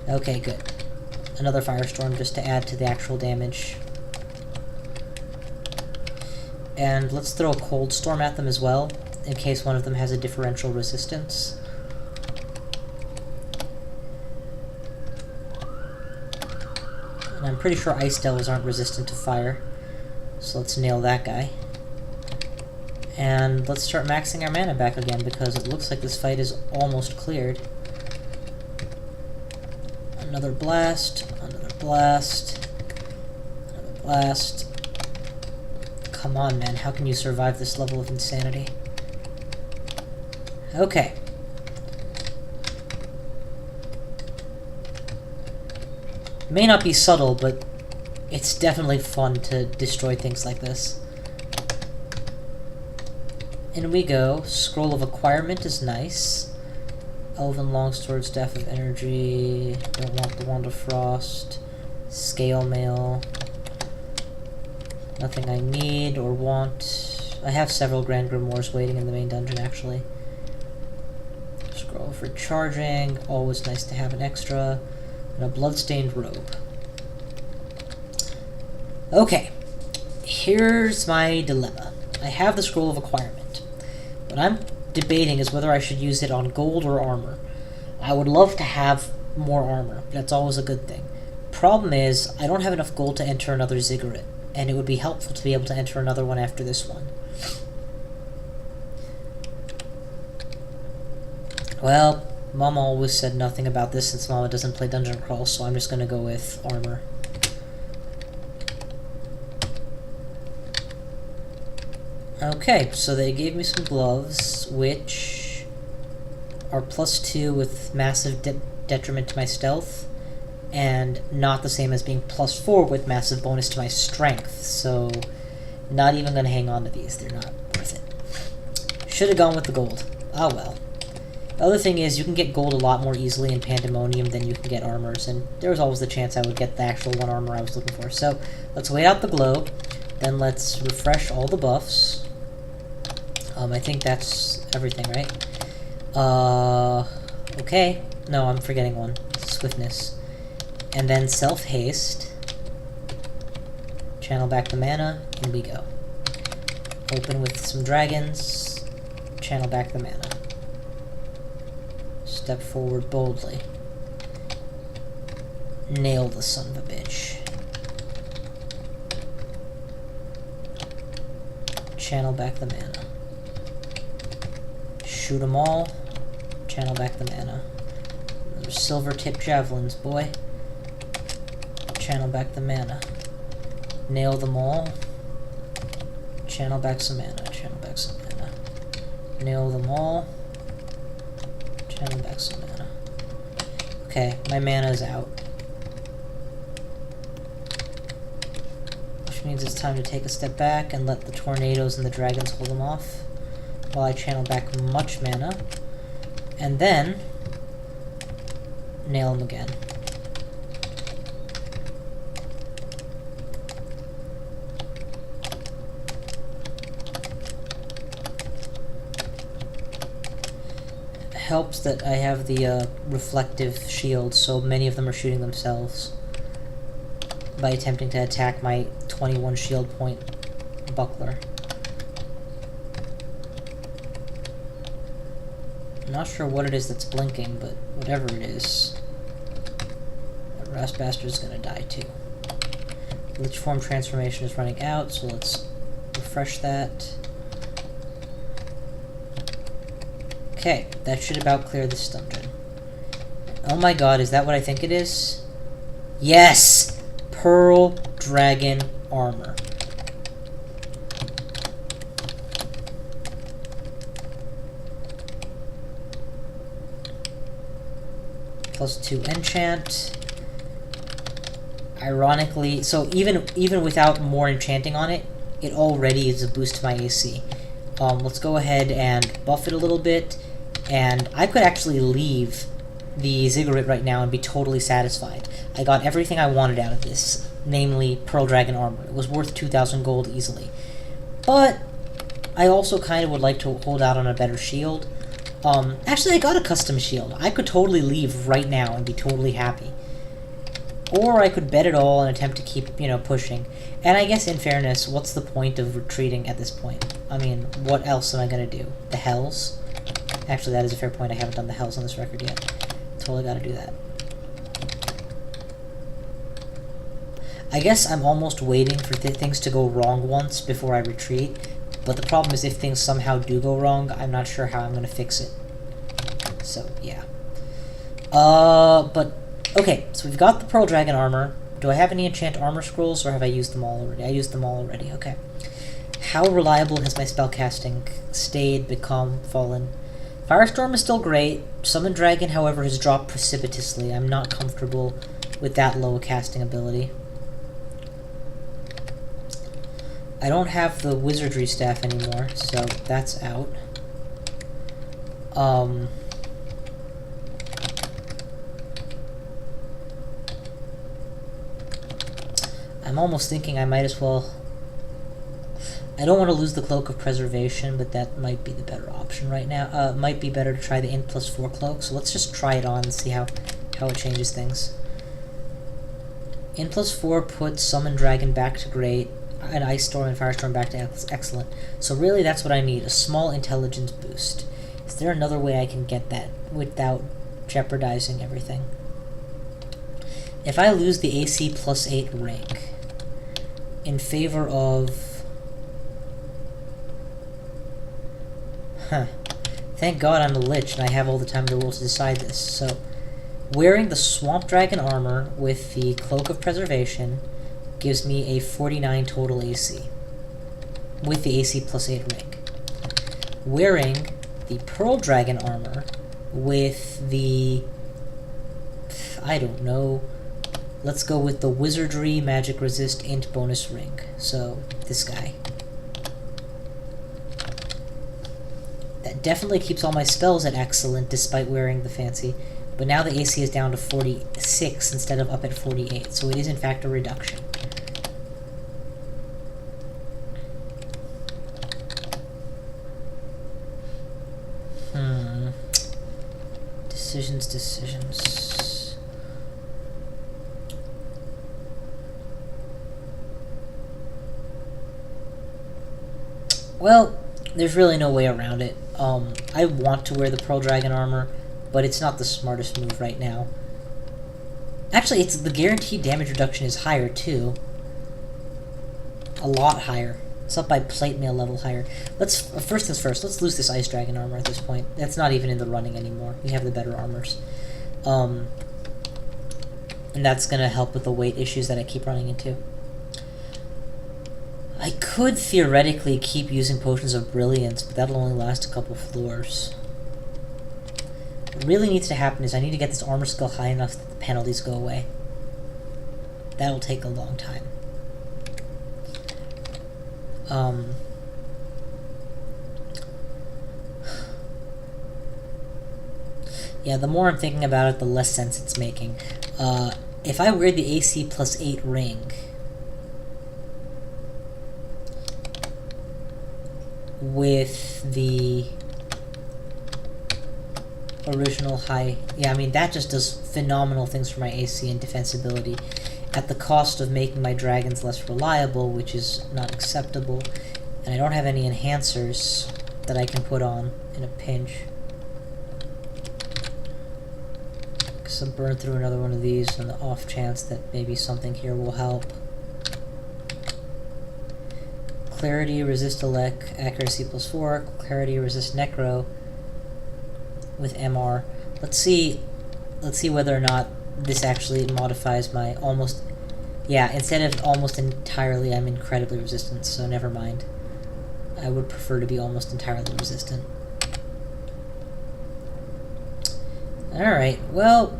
Okay, good. Another firestorm just to add to the actual damage. And let's throw a cold storm at them as well, in case one of them has a differential resistance. And I'm pretty sure ice devils aren't resistant to fire, so let's nail that guy. And let's start maxing our mana back again, because it looks like this fight is almost cleared. Another blast, another blast, another blast. Come on, man, how can you survive this level of insanity? Okay. May not be subtle, but it's definitely fun to destroy things like this. In we go. Scroll of Acquirement is nice. Elven Longsword, Staff of Energy. Don't want the Wand of Frost. Scale Mail. Nothing I need or want. I have several Grand Grimoires waiting in the main dungeon, actually. Scroll for charging. Always nice to have an extra. And a Bloodstained Robe. Okay. Here's my dilemma. I have the Scroll of Acquirement. What I'm debating is whether I should use it on gold or armor. I would love to have more armor. That's always a good thing. Problem is, I don't have enough gold to enter another Ziggurat, and it would be helpful to be able to enter another one after this one. Well, Mama always said nothing about this since Mama doesn't play Dungeon Crawl, so I'm just gonna go with armor. Okay, so they gave me some gloves, which are +2 with massive detriment to my stealth, and not the same as being +4 with massive bonus to my strength, so not even going to hang on to these. They're not worth it. Should have gone with the gold. Oh well. The other thing is, you can get gold a lot more easily in Pandemonium than you can get armors, and there was always the chance I would get the actual one armor I was looking for. So, let's wait out the glow, then let's refresh all the buffs. I think that's everything, right? Okay. No, I'm forgetting one. Swiftness. And then self-haste. Channel back the mana, and we go. Open with some dragons. Channel back the mana. Step forward boldly. Nail the son of a bitch. Channel back the mana. Shoot them all. Channel back the mana. There's silver-tipped javelins, boy. Channel back the mana. Nail them all. Channel back some mana. Channel back some mana. Nail them all. Channel back some mana. Okay, my mana is out. Which means it's time to take a step back and let the tornadoes and the dragons hold them off, while I channel back much mana, and then nail them again. It helps that I have the reflective shield, so many of them are shooting themselves by attempting to attack my 21 shield point buckler. I'm not sure what it is that's blinking, but whatever it is, that Ras Bastard's gonna die too. Lich form transformation is running out, so let's refresh that. Okay, that should about clear this dungeon. Oh my god, is that what I think it is? Yes! Pearl Dragon Armor. +2 enchant. Ironically, so even without more enchanting on it, it already is a boost to my AC. Let's go ahead and buff it a little bit, and I could actually leave the Ziggurat right now and be totally satisfied. I got everything I wanted out of this, namely Pearl Dragon armor. It was worth 2,000 gold easily. But I also kind of would like to hold out on a better shield. Actually, I got a custom shield. I could totally leave right now and be totally happy. Or I could bet it all and attempt to keep, pushing. And I guess, in fairness, what's the point of retreating at this point? I mean, what else am I going to do? The Hells? Actually, that is a fair point. I haven't done the Hells on this record yet. Totally got to do that. I guess I'm almost waiting for things to go wrong once before I retreat. But the problem is if things somehow do go wrong, I'm not sure how I'm going to fix it. So, yeah. Okay, so we've got the Pearl Dragon armor. Do I have any enchant armor scrolls, or have I used them all already? I used them all already, okay. How reliable has my spellcasting stayed, become, fallen? Firestorm is still great. Summon Dragon, however, has dropped precipitously. I'm not comfortable with that low casting ability. I don't have the Wizardry Staff anymore, so that's out. I'm almost thinking I might as well... I don't want to lose the Cloak of Preservation, but that might be the better option right now. It might be better to try the Int +4 Cloak, so let's just try it on and see how it changes things. Int +4 puts Summon Dragon back to great, and Ice Storm and Firestorm back to excellent. So really that's what I need, a small intelligence boost. Is there another way I can get that without jeopardizing everything? If I lose the AC +8 rank in favor of... Thank God I'm a Lich and I have all the time in the world to decide this. So, wearing the Swamp Dragon armor with the Cloak of Preservation gives me a 49 total AC, with the AC +8 rank. Wearing the Pearl Dragon armor with the... I don't know... Let's go with the Wizardry Magic Resist Int bonus ring. So, this guy. That definitely keeps all my spells at excellent despite wearing the fancy. But now the AC is down to 46 instead of up at 48, so it is in fact a reduction. Decisions. Well, there's really no way around it. I want to wear the Pearl Dragon armor, but it's not the smartest move right now. Actually, it's the guaranteed damage reduction is higher, too. A lot higher. It's up by plate mail level higher. Let's, first things first, let's lose this Ice Dragon armor at this point. That's not even in the running anymore. We have the better armors. And that's gonna help with the weight issues that I keep running into. I could theoretically keep using Potions of Brilliance, but that'll only last a couple floors. What really needs to happen is I need to get this armor skill high enough that the penalties go away. That'll take a long time. Yeah, the more I'm thinking about it, the less sense it's making. If I wear the AC +8 ring with the original high... Yeah, I mean, that just does phenomenal things for my AC and defensibility at the cost of making my dragons less reliable, which is not acceptable. And I don't have any enhancers that I can put on in a pinch. Because I'll burn through another one of these on the off chance that maybe something here will help. Clarity, resist elect, accuracy +4, clarity, resist necro with MR. Let's see whether or not this actually modifies my almost... Yeah, instead of almost entirely, I'm incredibly resistant, so never mind. I would prefer to be almost entirely resistant. Alright, well,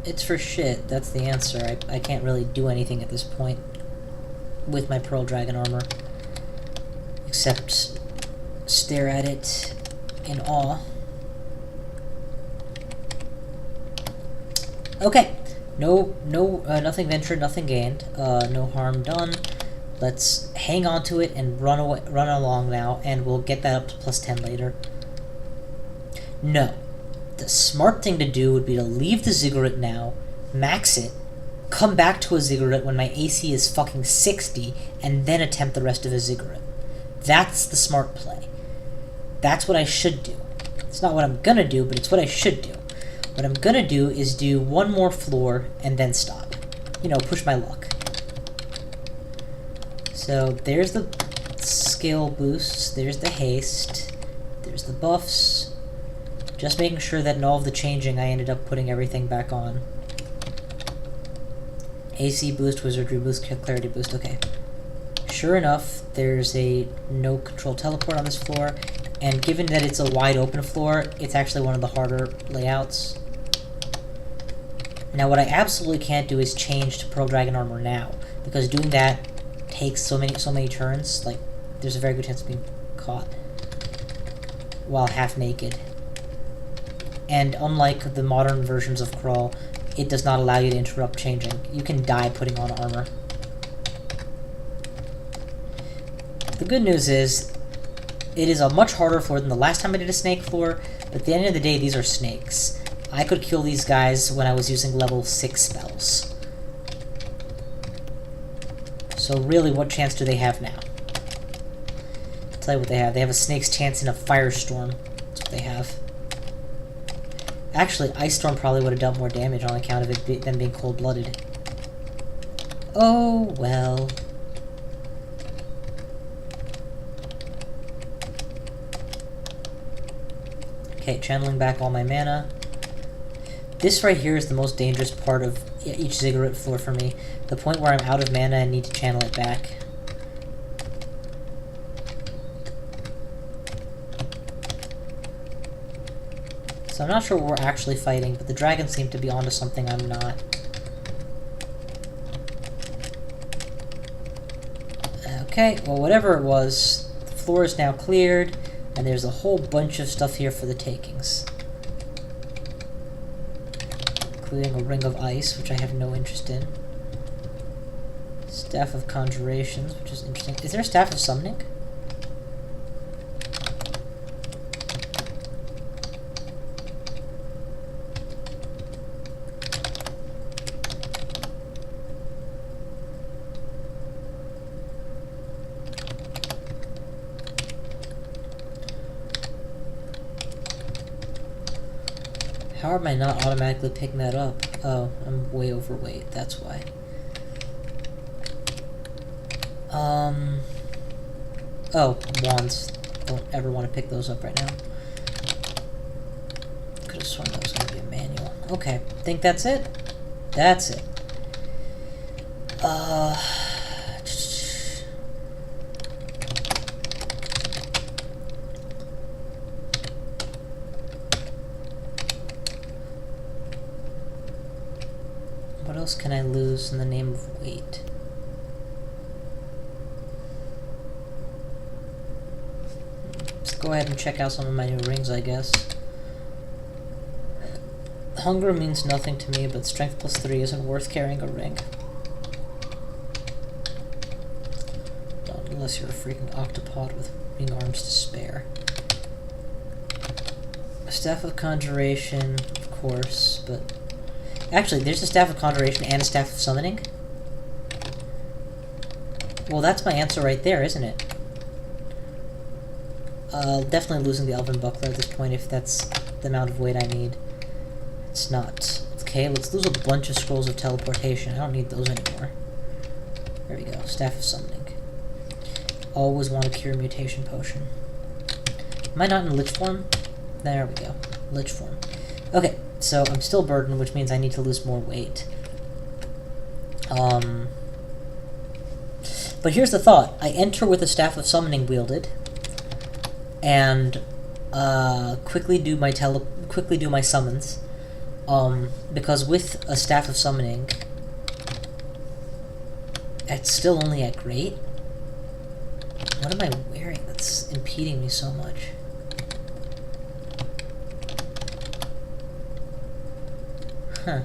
it's for shit, that's the answer. I can't really do anything at this point with my Pearl Dragon armor, except stare at it in awe. Okay, nothing ventured, nothing gained. No harm done. Let's hang on to it and run along now, and we'll get that up to +10 later. No. The smart thing to do would be to leave the Ziggurat now, max it, come back to a Ziggurat when my AC is fucking 60, and then attempt the rest of a Ziggurat. That's the smart play. That's what I should do. It's not what I'm gonna do, but it's what I should do. What I'm gonna do is do one more floor and then stop. You know, push my luck. So there's the skill boosts, there's the haste, there's the buffs. Just making sure that in all of the changing I ended up putting everything back on. AC boost, wizardry boost, clarity boost, okay. Sure enough, there's a no control teleport on this floor, and given that it's a wide open floor, it's actually one of the harder layouts. Now what I absolutely can't do is change to Pearl Dragon Armor now, because doing that takes so many turns, like, there's a very good chance of being caught while half naked. And unlike the modern versions of Crawl, it does not allow you to interrupt changing. You can die putting on armor. The good news is, it is a much harder floor than the last time I did a snake floor, but at the end of the day, these are snakes. I could kill these guys when I was using level 6 spells. So really, what chance do they have now? I'll tell you what they have. They have a snake's chance in a firestorm. That's what they have. Actually, Ice Storm probably would have done more damage on account of them being cold-blooded. Oh, well. Okay, channeling back all my mana. This right here is the most dangerous part of each Ziggurat floor for me. The point where I'm out of mana and need to channel it back. So I'm not sure what we're actually fighting, but the dragons seem to be onto something I'm not. Okay, well whatever it was, the floor is now cleared, and there's a whole bunch of stuff here for the takings. Including a Ring of Ice, which I have no interest in. Staff of Conjurations, which is interesting. Is there a Staff of Summoning? How am I not automatically picking that up? Oh, I'm way overweight, that's why. Oh, wands. Don't ever want to pick those up right now. Could have sworn that was going to be a manual. Okay, think that's it? That's it. What else can I lose in the name of weight? Let's go ahead and check out some of my new rings, I guess. Hunger means nothing to me, but strength +3 isn't worth carrying a ring. Not unless you're a freaking octopod with ring arms to spare. A Staff of Conjuration, of course, but... Actually, there's a Staff of Conjuration and a Staff of Summoning. Well, that's my answer right there, isn't it? Definitely losing the Elven Buckler at this point if that's the amount of weight I need. It's not. Okay, let's lose a bunch of Scrolls of Teleportation. I don't need those anymore. There we go. Staff of Summoning. Always want a Cure Mutation Potion. Am I not in Lich form? There we go. Lich form. Okay, so I'm still burdened, which means I need to lose more weight. But here's the thought. I enter with a Staff of Summoning wielded, and quickly do my summons. Because with a Staff of Summoning, it's still only at great. What am I wearing that's impeding me so much? Huh.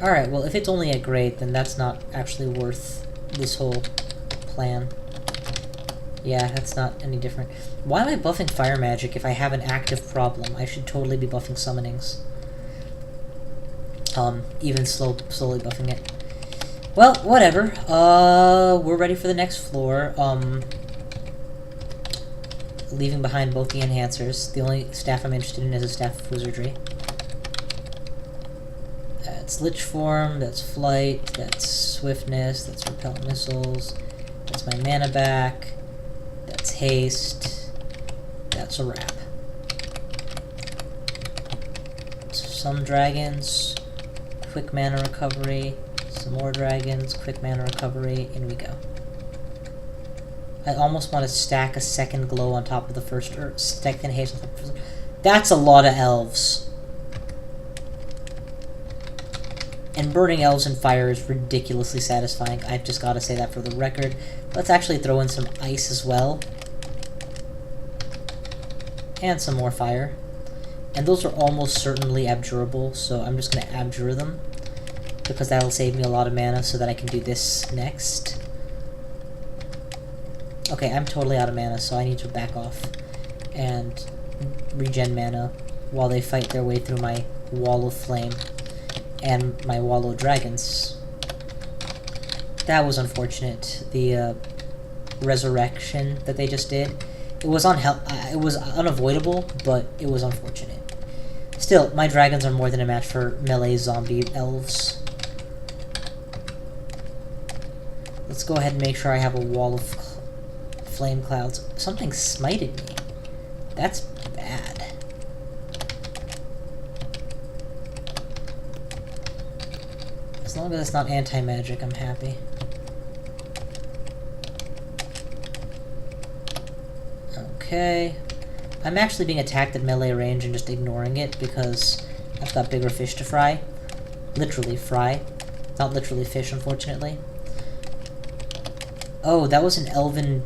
Alright, well, if it's only a grade, then that's not actually worth this whole plan. Yeah, that's not any different. Why am I buffing fire magic if I have an active problem? I should totally be buffing summonings. Even slowly buffing it. Well, whatever. We're ready for the next floor. Leaving behind both the enhancers. The only staff I'm interested in is a staff of wizardry. That's Lich Form, that's Flight, that's Swiftness, that's Repel Missiles, that's my mana back, that's Haste, that's a wrap. Some dragons, quick mana recovery, some more dragons, quick mana recovery, in we go. I almost want to stack a second glow on top of the first, or second haste on top of the first. That's a lot of elves. And burning elves and fire is ridiculously satisfying. I've just got to say that for the record. Let's actually throw in some ice as well. And some more fire. And those are almost certainly abjurable, so I'm just going to abjure them. Because that'll save me a lot of mana so that I can do this next. Okay, I'm totally out of mana, so I need to back off and regen mana while they fight their way through my wall of flame and my wall of dragons. That was unfortunate. The resurrection that they just did. It was it was unavoidable, but it was unfortunate. Still, my dragons are more than a match for melee zombie elves. Let's go ahead and make sure I have a wall of flame clouds. Something smited me. That's bad. As long as it's not anti-magic, I'm happy. Okay. I'm actually being attacked at melee range and just ignoring it because I've got bigger fish to fry. Literally fry. Not literally fish, unfortunately. Oh, that was an elven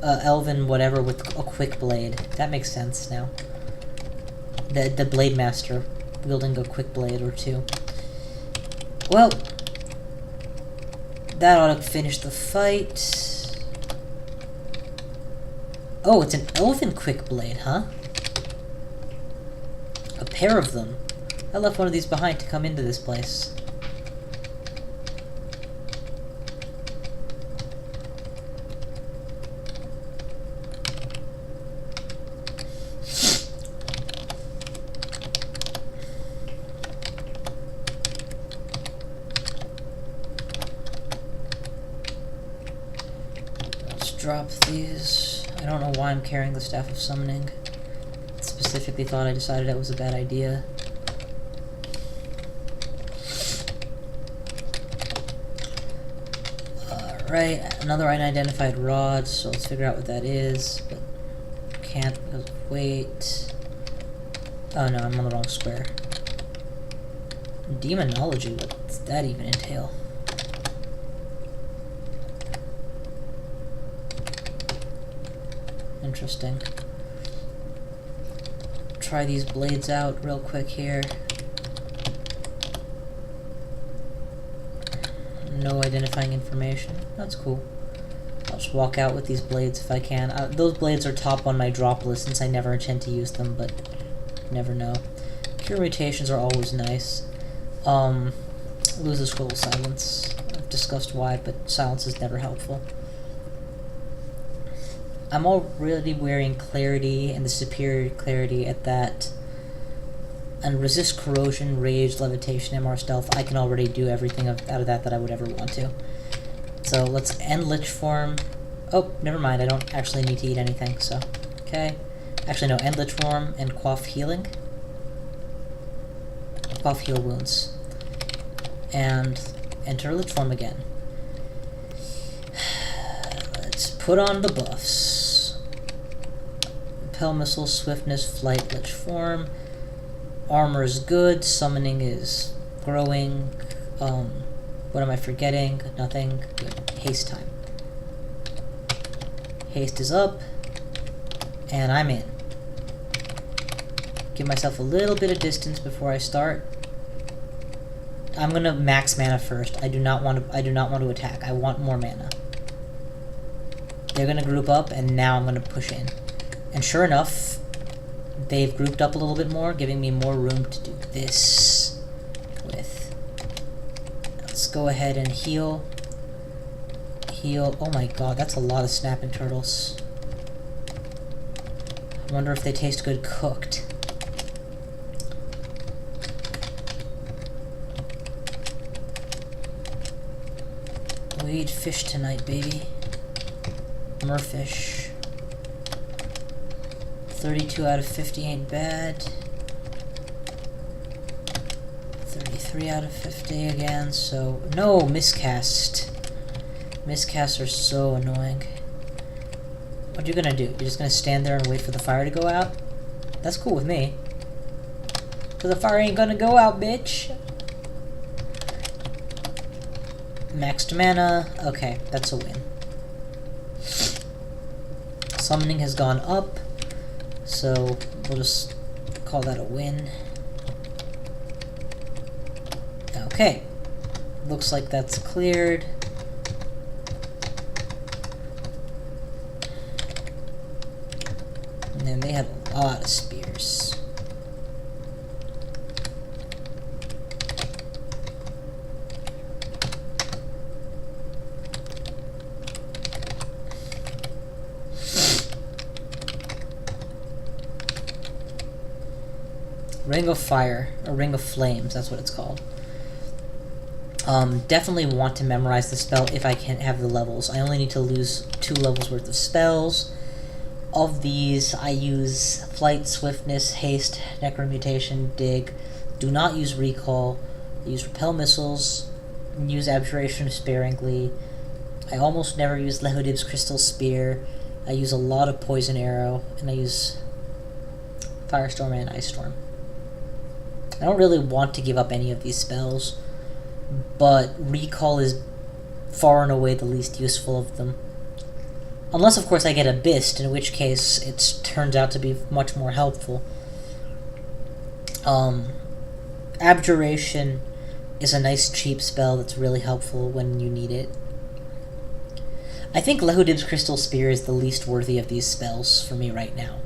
elven whatever with a quick blade. That makes sense now. The blade master wielding a quick blade or two. Well, that ought to finish the fight. Oh, it's an elven quick blade, huh? A pair of them. I left one of these behind to come into this place. Drop these. I don't know why I'm carrying the Staff of Summoning. Specifically thought I decided it was a bad idea. Alright, another unidentified rod, so let's figure out what that is. But can't wait. Oh no, I'm on the wrong square. Demonology, what does that even entail? Interesting. Try these blades out real quick here. No identifying information. That's cool. I'll just walk out with these blades if I can. Those blades are top on my drop list since I never intend to use them, but never know. Cure mutations are always nice. Lose the scroll of silence. I've discussed why, but silence is never helpful. I'm already wearing clarity and the superior clarity at that. And resist corrosion, rage, levitation, MR stealth. I can already do everything out of that I would ever want to. So let's end Lich Form. Oh, never mind. I don't actually need to eat anything, so. Okay. Actually, no. End Lich Form and Quaff Healing. Quaff Heal Wounds. And enter Lich Form again. Let's put on the buffs. Repel Missile, Swiftness, Flight, Lich Form. Armor is good. Summoning is growing. What am I forgetting? Nothing. Good. Haste time. Haste is up. And I'm in. Give myself a little bit of distance before I start. I'm gonna max mana first. I do not want to attack. I want more mana. They're gonna group up, and now I'm gonna push in. And sure enough, they've grouped up a little bit more, giving me more room to do this with. Let's go ahead and heal. Heal. Oh my god, that's a lot of snapping turtles. I wonder if they taste good cooked. We eat fish tonight, baby. Merfish. 32 out of 50 ain't bad. 33 out of 50 again, so... No! Miscast. Miscasts are so annoying. What are you gonna do? You're just gonna stand there and wait for the fire to go out? That's cool with me. Cause the fire ain't gonna go out, bitch! Maxed mana. Okay, that's a win. Summoning has gone up, so we'll just call that a win. Okay. Looks like that's cleared. And then they had a lot of spears. Ring of Fire, or Ring of Flames, that's what it's called. Definitely want to memorize the spell if I can have the levels. I only need to lose 2 levels worth of spells. Of these, I use Flight, Swiftness, Haste, Necromutation, Dig. Do not use Recall. I use Repel Missiles. Use Abjuration sparingly. I almost never use Lehudib's Crystal Spear. I use a lot of Poison Arrow, and I use Firestorm and Ice Storm. I don't really want to give up any of these spells, but Recall is far and away the least useful of them. Unless, of course, I get Abyssed, in which case it turns out to be much more helpful. Abjuration is a nice cheap spell that's really helpful when you need it. I think Lehudib's Crystal Spear is the least worthy of these spells for me right now.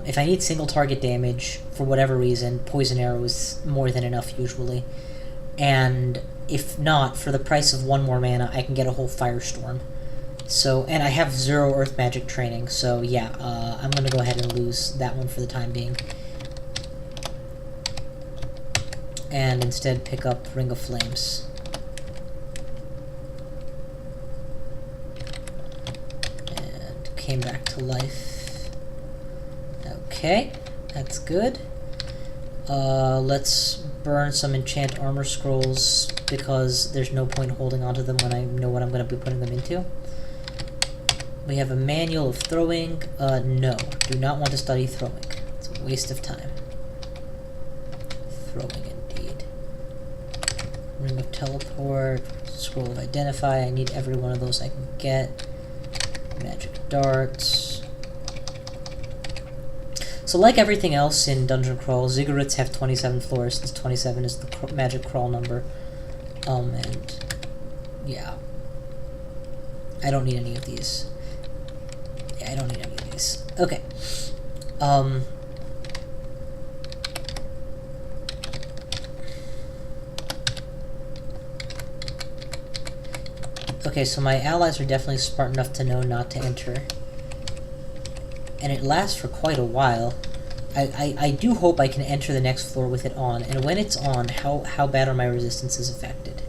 If I need single target damage, for whatever reason, Poison Arrow is more than enough usually. And if not, for the price of 1 more mana, I can get a whole Firestorm. So, and I have 0 Earth Magic training, so yeah, I'm gonna go ahead and lose that one for the time being. And instead pick up Ring of Flames. And came back to life. Okay, that's good. Let's burn some enchant armor scrolls because there's no point holding onto them when I know what I'm going to be putting them into. We have a manual of throwing. No, do not want to study throwing. It's a waste of time. Throwing indeed. Ring of Teleport, Scroll of Identify. I need every one of those I can get. Magic Darts. So like everything else in Dungeon Crawl, Ziggurats have 27 floors, since 27 is the magic crawl number. And yeah. I don't need any of these. Yeah, I don't need any of these. Okay. Okay, so my allies are definitely smart enough to know not to enter. And it lasts for quite a while. I do hope I can enter the next floor with it on, and when it's on, how bad are my resistances affected?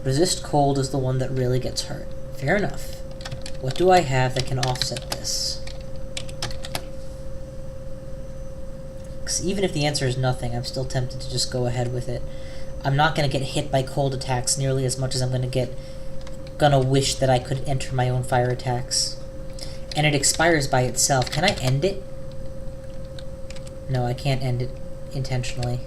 Resist cold is the one that really gets hurt. Fair enough. What do I have that can offset this? Because even if the answer is nothing, I'm still tempted to just go ahead with it. I'm not going to get hit by cold attacks nearly as much as I'm gonna wish that I could enter my own fire attacks. And it expires by itself. Can I end it? No, I can't end it intentionally.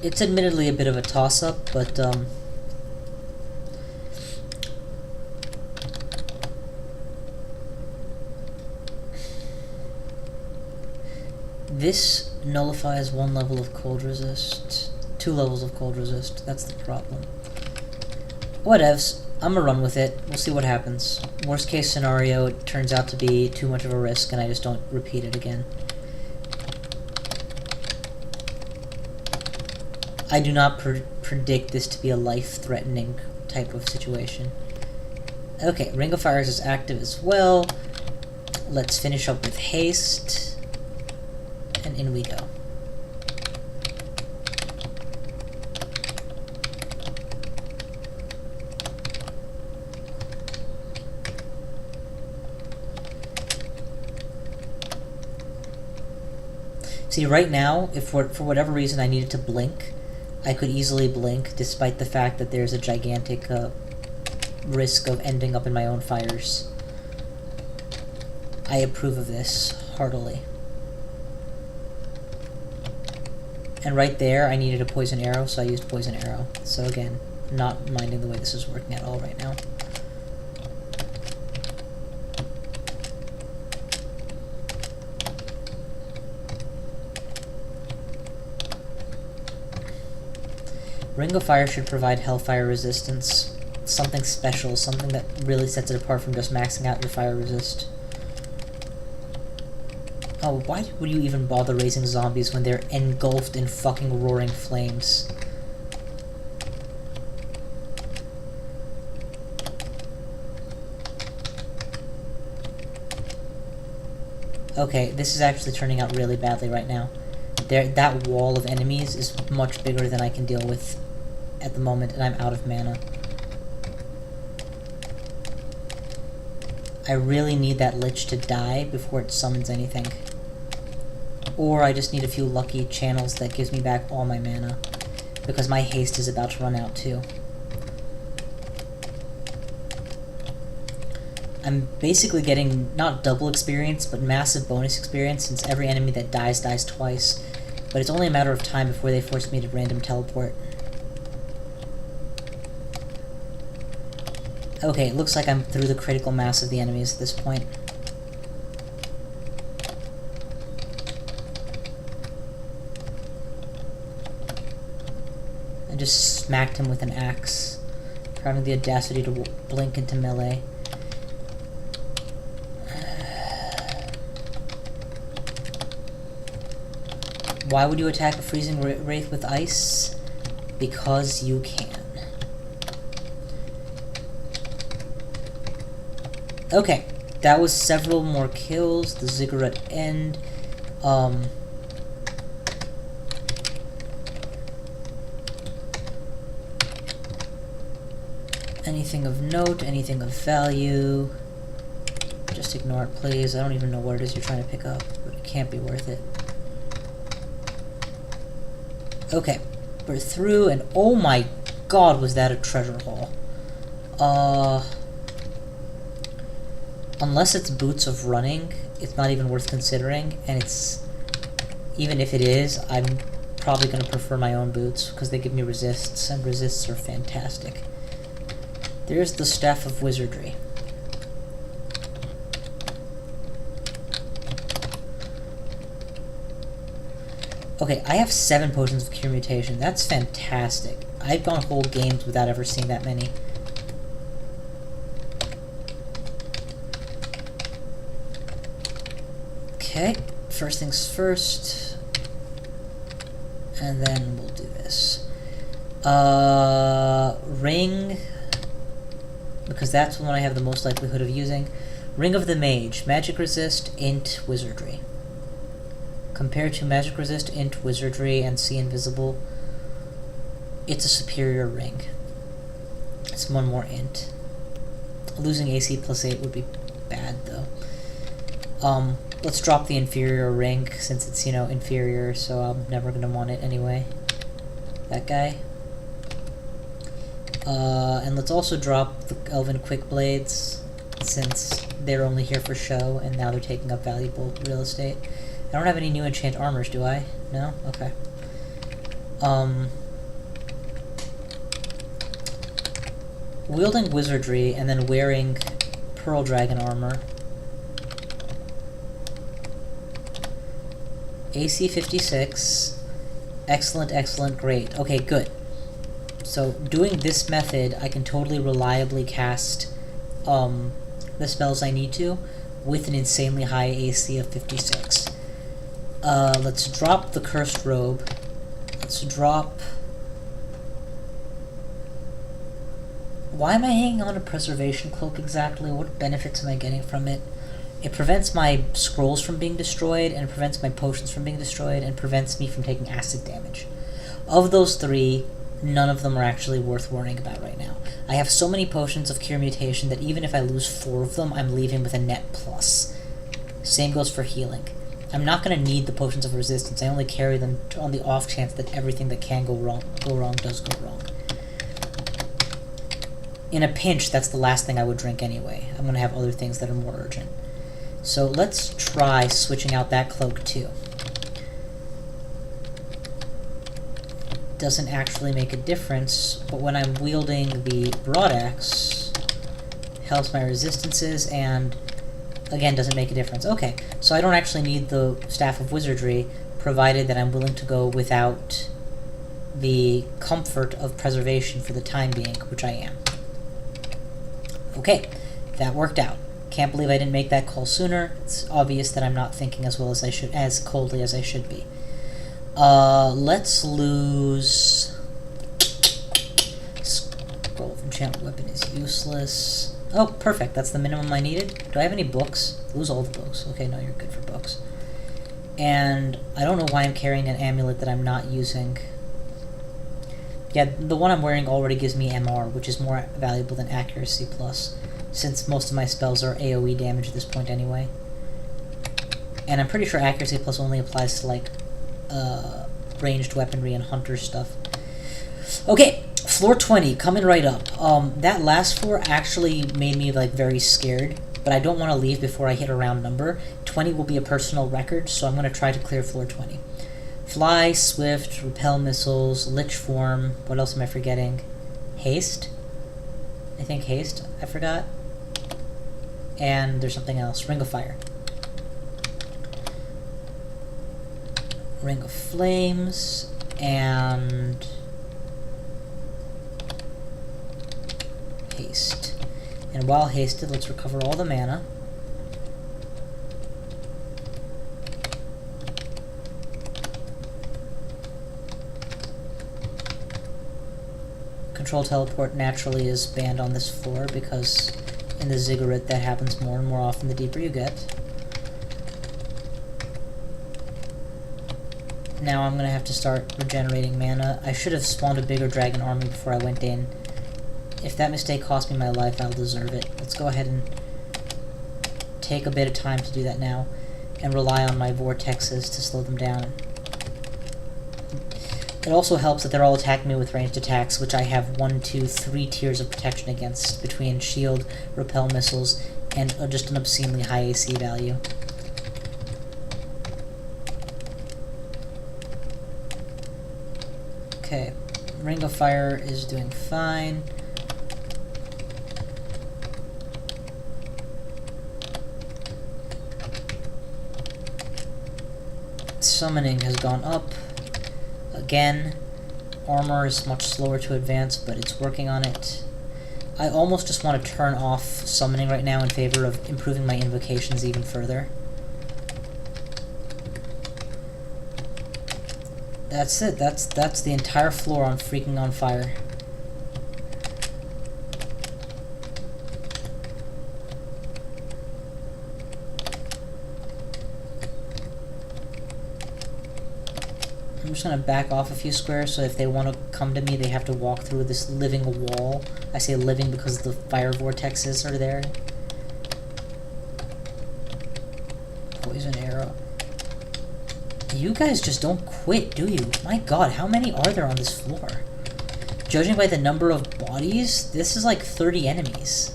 It's admittedly a bit of a toss-up, but, this nullifies 1 level of cold resist. 2 levels of cold resist. That's the problem. Whatevs. I'm gonna run with it. We'll see what happens. Worst case scenario, it turns out to be too much of a risk and I just don't repeat it again. I do not predict this to be a life-threatening type of situation. Okay, Ring of Fires is active as well. Let's finish up with haste. And in we go. See, right now, if for whatever reason I needed to blink, I could easily blink, despite the fact that there's a gigantic risk of ending up in my own fires. I approve of this heartily. And right there, I needed a poison arrow, so I used poison arrow. So again, not minding the way this is working at all right now. Ring of Fire should provide Hellfire resistance. Something special, something that really sets it apart from just maxing out your fire resist. Oh, why would you even bother raising zombies when they're engulfed in fucking roaring flames? Okay, this is actually turning out really badly right now. That wall of enemies is much bigger than I can deal with at the moment, and I'm out of mana. I really need that Lich to die before it summons anything. Or I just need a few lucky channels that gives me back all my mana, because my haste is about to run out too. I'm basically getting not double experience, but massive bonus experience, since every enemy that dies twice. But it's only a matter of time before they force me to random teleport. Okay, it looks like I'm through the critical mass of the enemies at this point. I just smacked him with an axe for having the audacity to blink into melee. Why would you attack a freezing wraith with ice? Because you can. Okay, that was several more kills. The Ziggurat end. Anything of note, anything of value. Just ignore it, please. I don't even know what it is you're trying to pick up, but it can't be worth it. Okay, we're through, and oh my god, was that a treasure haul. Unless it's Boots of Running, it's not even worth considering, and it's... even if it is, I'm probably going to prefer my own boots, because they give me resists, and resists are fantastic. There's the Staff of Wizardry. Okay, I have 7 potions of Cure Mutation. That's fantastic. I've gone whole games without ever seeing that many. Okay, first things first. And then we'll do this. Ring, because that's the one I have the most likelihood of using. Ring of the Mage. Magic Resist, Int, Wizardry. Compared to Magic Resist, Int, Wizardry, and See Invisible, it's a superior ring. It's 1 more Int. Losing AC plus 8 would be bad, though. Let's drop the inferior ring, since it's, you know, inferior, so I'm never going to want it anyway. That guy. And let's also drop the Elven Quick Blades, since they're only here for show, and now they're taking up valuable real estate. I don't have any new enchant armors, do I? No? Okay. Wielding wizardry and then wearing pearl dragon armor. AC 56. Excellent, excellent, great. Okay, good. So, doing this method, I can totally reliably cast the spells I need to with an insanely high AC of 56. Let's drop the Cursed Robe. Let's drop... Why am I hanging on a Preservation Cloak exactly? What benefits am I getting from it? It prevents my scrolls from being destroyed, and it prevents my potions from being destroyed, and prevents me from taking acid damage. Of those three, none of them are actually worth worrying about right now. I have so many potions of Cure Mutation that even if I lose 4 of them, I'm leaving with a net plus. Same goes for healing. I'm not going to need the Potions of Resistance. I only carry them on the off chance that everything that can go wrong does go wrong. In a pinch, that's the last thing I would drink anyway. I'm going to have other things that are more urgent. So let's try switching out that cloak too. Doesn't actually make a difference, but when I'm wielding the broadaxe, helps my resistances, and again, doesn't make a difference. Okay, so I don't actually need the Staff of Wizardry, provided that I'm willing to go without the comfort of preservation for the time being, which I am. Okay, that worked out. Can't believe I didn't make that call sooner. It's obvious that I'm not thinking as well as I should, as coldly as I should be. Let's lose... Scroll of Enchantment Weapon is useless. Oh, perfect. That's the minimum I needed. Do I have any books? Lose all the books. Okay, no, you're good for books. And I don't know why I'm carrying an amulet that I'm not using. Yeah, the one I'm wearing already gives me MR, which is more valuable than Accuracy Plus, since most of my spells are AoE damage at this point anyway. And I'm pretty sure Accuracy Plus only applies to, like, ranged weaponry and hunter stuff. Okay, floor 20, coming right up. That last floor actually made me, like, very scared, but I don't want to leave before I hit a round number. 20 will be a personal record, so I'm going to try to clear floor 20. Fly, Swift, Repel Missiles, Lich Form, what else am I forgetting? Haste? I think Haste, I forgot. And there's something else, Ring of Fire. Ring of Flames, and... Haste. And while hasted, let's recover all the mana. Control Teleport naturally is banned on this floor because in the Ziggurat that happens more and more often the deeper you get. Now I'm going to have to start regenerating mana. I should have spawned a bigger dragon army before I went in. If that mistake cost me my life, I'll deserve it. Let's go ahead and take a bit of time to do that now and rely on my vortexes to slow them down. It also helps that they're all attacking me with ranged attacks, which I have 1, 2, 3 tiers of protection against, between shield, repel missiles, and just an obscenely high AC value. Okay, Ring of Fire is doing fine. Summoning has gone up. Again, armor is much slower to advance, but it's working on it. I almost just want to turn off summoning right now in favor of improving my invocations even further. That's it. That's the entire floor on freaking on fire. I'm just going to back off a few squares, so if they want to come to me, they have to walk through this living wall. I say living because the fire vortexes are there. Poison arrow. You guys just don't quit, do you? My god, how many are there on this floor? Judging by the number of bodies, this is like 30 enemies.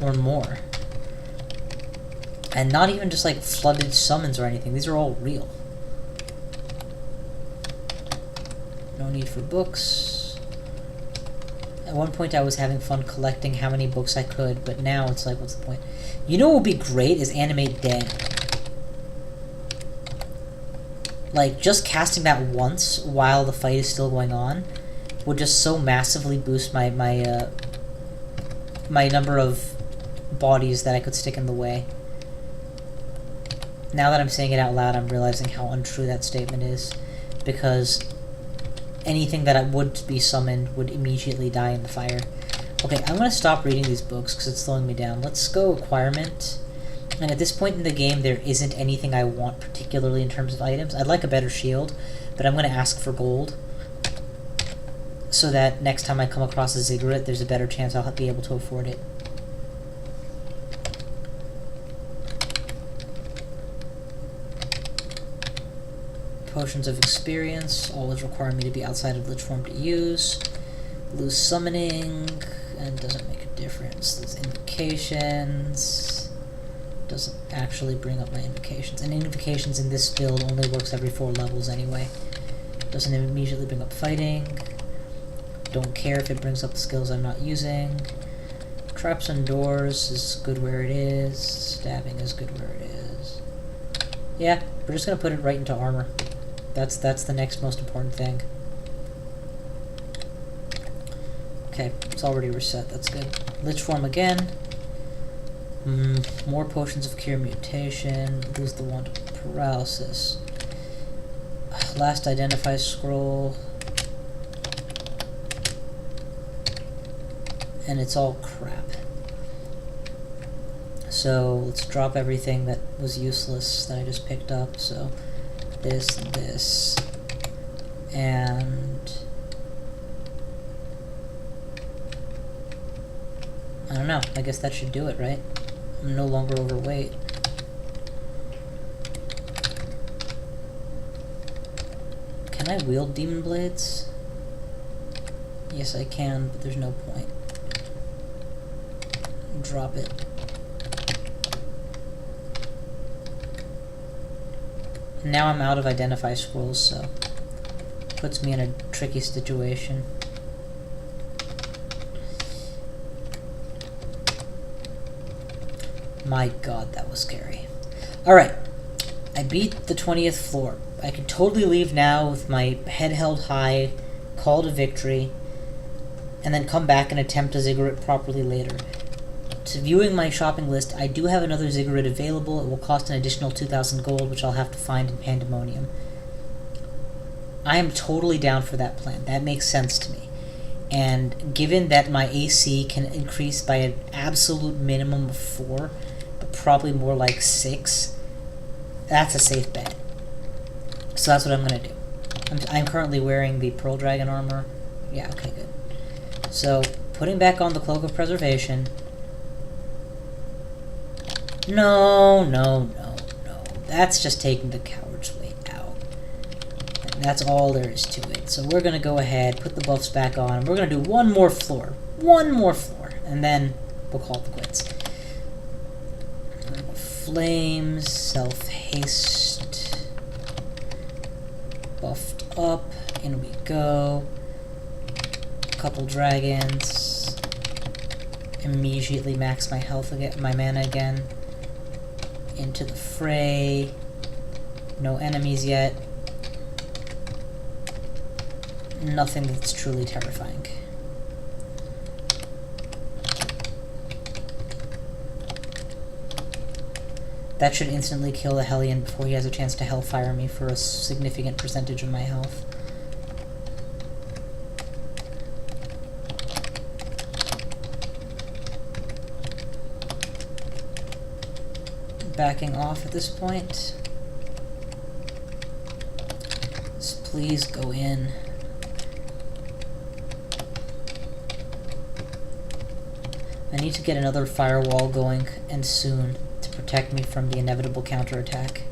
Or more. And not even just like flooded summons or anything. These are all real. No need for books. At one point I was having fun collecting how many books I could, but now it's like, what's the point? You know what would be great is animate dead. Like, just casting that once while the fight is still going on would just so massively boost my number of bodies that I could stick in the way. Now that I'm saying it out loud, I'm realizing how untrue that statement is, because anything that would be summoned would immediately die in the fire. Okay, I'm going to stop reading these books because it's slowing me down. Let's go Acquirement. And at this point in the game, there isn't anything I want particularly in terms of items. I'd like a better shield, but I'm going to ask for gold, so that next time I come across a Ziggurat, there's a better chance I'll be able to afford it. Potions of Experience always require me to be outside of Lich form to use. Lose Summoning, and doesn't make a difference. There's Invocations. Doesn't actually bring up my Invocations. And Invocations in this build only works every 4 levels anyway. Doesn't immediately bring up Fighting. Don't care if it brings up the skills I'm not using. Traps and Doors is good where it is. Stabbing is good where it is. Yeah, we're just gonna put it right into armor. That's the next most important thing. Okay, it's already reset, that's good. Lich form again. More potions of cure mutation. Lose the wand of paralysis. Last identify scroll. And it's all crap. So let's drop everything that was useless that I just picked up. So this and this. And I don't know, I guess that should do it, right? I'm no longer overweight. Can I wield demon blades? Yes, I can, but there's no point. Drop it. Now I'm out of identify scrolls, so puts me in a tricky situation. My god, that was scary. Alright, I beat the 20th floor. I can totally leave now with my head held high, call to victory, and then come back and attempt a Ziggurat properly later. To viewing my shopping list, I do have another Ziggurat available. It will cost an additional 2,000 gold, which I'll have to find in Pandemonium. I am totally down for that plan. That makes sense to me. And given that my AC can increase by an absolute minimum of 4, but probably more like 6, that's a safe bet. So that's what I'm going to do. I'm currently wearing the Pearl Dragon armor. Yeah, okay, good. So, putting back on the Cloak of Preservation. No. That's just taking the coward's way out. And that's all there is to it. So we're going to go ahead, put the buffs back on. We're going to do one more floor. And then we'll call it quits. Flames, self-haste. Buffed up. In we go. Couple dragons. Immediately max my health again, my mana again. Into the fray. No enemies yet. Nothing that's truly terrifying. That should instantly kill the Hellion before he has a chance to Hellfire me for a significant percentage of my health. Backing off at this point. Just please go in. I need to get another firewall going, and soon, to protect me from the inevitable counterattack.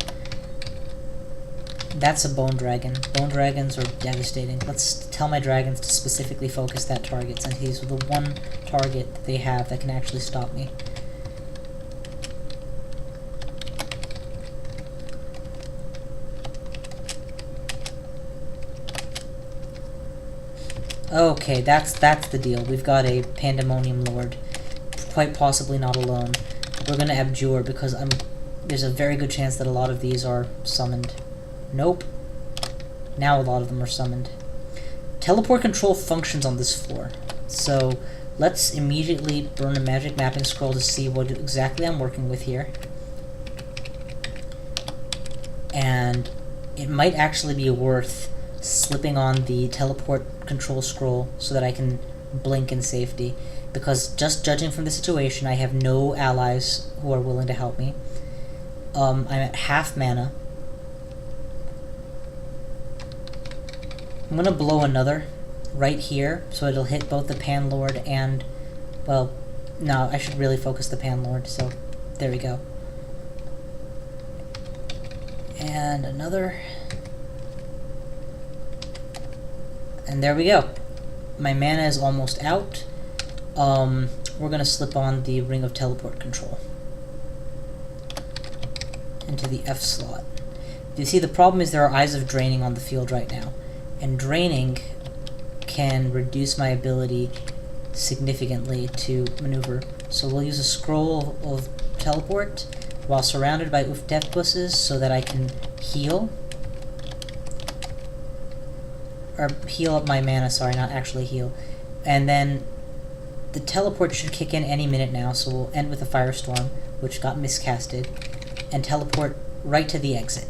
That's a bone dragon. Bone dragons are devastating. Let's tell my dragons to specifically focus that target, since he's the one target that they have that can actually stop me. Okay, that's the deal. We've got a Pandemonium Lord. Quite possibly not alone. We're gonna abjure because there's a very good chance that a lot of these are summoned. Nope. Now a lot of them are summoned. Teleport control functions on this floor. So let's immediately burn a magic mapping scroll to see what exactly I'm working with here. And it might actually be worth slipping on the teleport control scroll so that I can blink in safety. Because just judging from the situation, I have no allies who are willing to help me. I'm at half mana. I'm gonna blow another right here, so it'll hit both the Panlord and, well, no, I should really focus the Panlord, so there we go. And another. And there we go. My mana is almost out. We're gonna slip on the Ring of Teleport Control into the F slot. You see, the problem is there are Eyes of Draining on the field right now, and Draining can reduce my ability significantly to maneuver. So we'll use a Scroll of Teleport while surrounded by Deathbusses so that I can heal. Or heal up my mana, sorry, not actually heal. And then the teleport should kick in any minute now, so we'll end with a Firestorm, which got miscasted, and teleport right to the exit.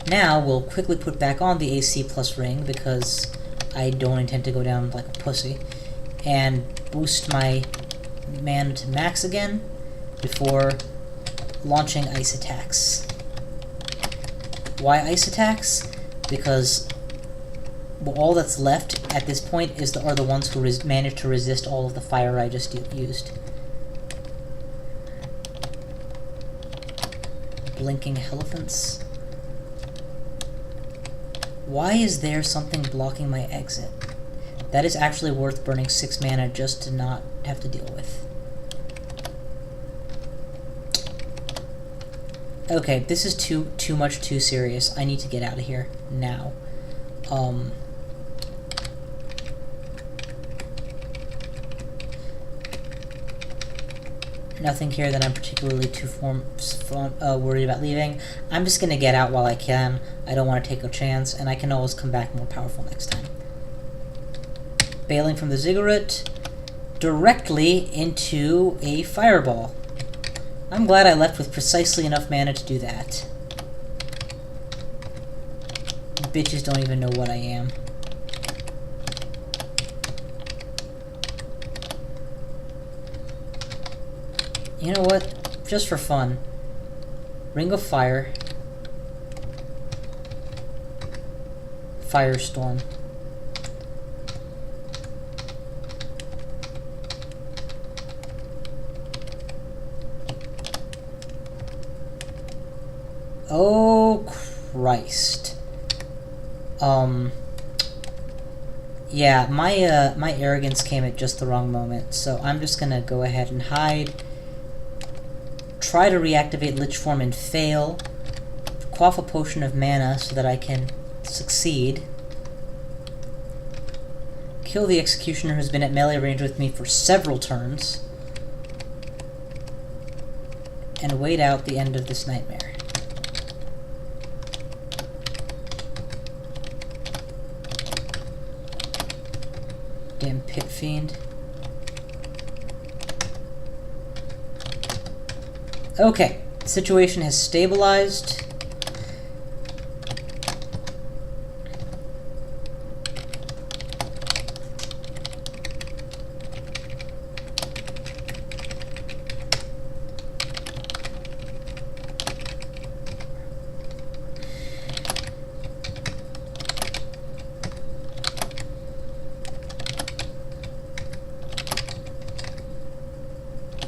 Now we'll quickly put back on the AC plus ring, because I don't intend to go down like a pussy, and boost my mana to max again before launching ice attacks. Why ice attacks? Because all that's left at this point are the ones who manage to resist all of the fire I just used. Blinking elephants. Why is there something blocking my exit? That is actually worth burning 6 mana just to not have to deal with. Okay, this is too much too serious. I need to get out of here now. Nothing here that I'm particularly worried about leaving. I'm just gonna get out while I can. I don't want to take a chance, and I can always come back more powerful next time. Bailing from the Ziggurat directly into a fireball. I'm glad I left with precisely enough mana to do that. Bitches don't even know what I am. You know what? Just for fun. Ring of Fire. Firestorm. Oh, Christ. Yeah, my arrogance came at just the wrong moment, so I'm just gonna go ahead and hide. Try to reactivate Lich Form and fail. Quaff a potion of mana so that I can succeed. Kill the Executioner who's been at melee range with me for several turns. And wait out the end of this nightmare. Damn Pit Fiend. Okay, situation has stabilized.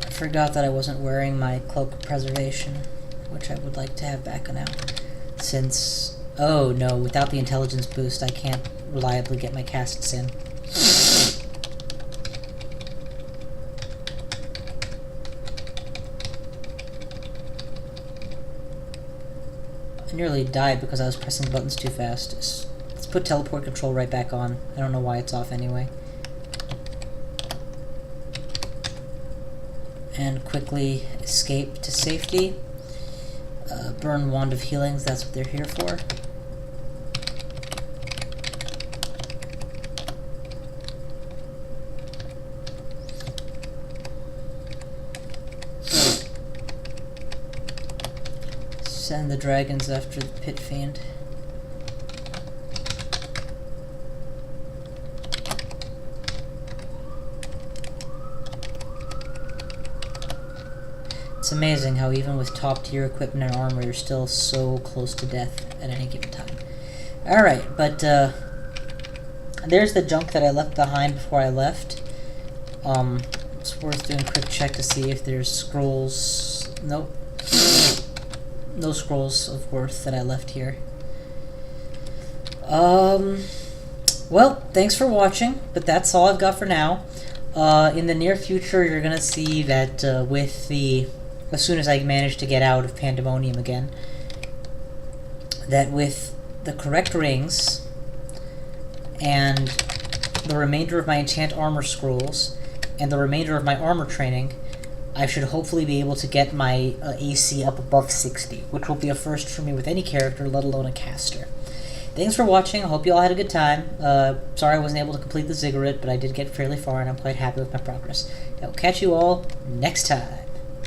I forgot that I wasn't wearing my Cloak of Preservation, which I would like to have back now, since, oh no, without the intelligence boost I can't reliably get my casts in. I nearly died because I was pressing buttons too fast. It's put teleport control right back on. I don't know why it's off anyway. And quickly escape to safety. Burn Wand of Healings, that's what they're here for. Send the dragons after the Pit Fiend. It's amazing how even with top tier equipment and armor, you're still so close to death at any given time. Alright, but there's the junk that I left behind before I left. It's worth doing a quick check to see if there's scrolls. Nope. No scrolls of worth that I left here. Well, thanks for watching, but that's all I've got for now. In the near future, you're gonna see that as soon as I manage to get out of Pandemonium again, that with the correct rings and the remainder of my enchant armor scrolls and the remainder of my armor training, I should hopefully be able to get my AC up above 60, which will be a first for me with any character, let alone a caster. Thanks for watching. I hope you all had a good time. Sorry I wasn't able to complete the Ziggurat, but I did get fairly far, and I'm quite happy with my progress. I will catch you all next time.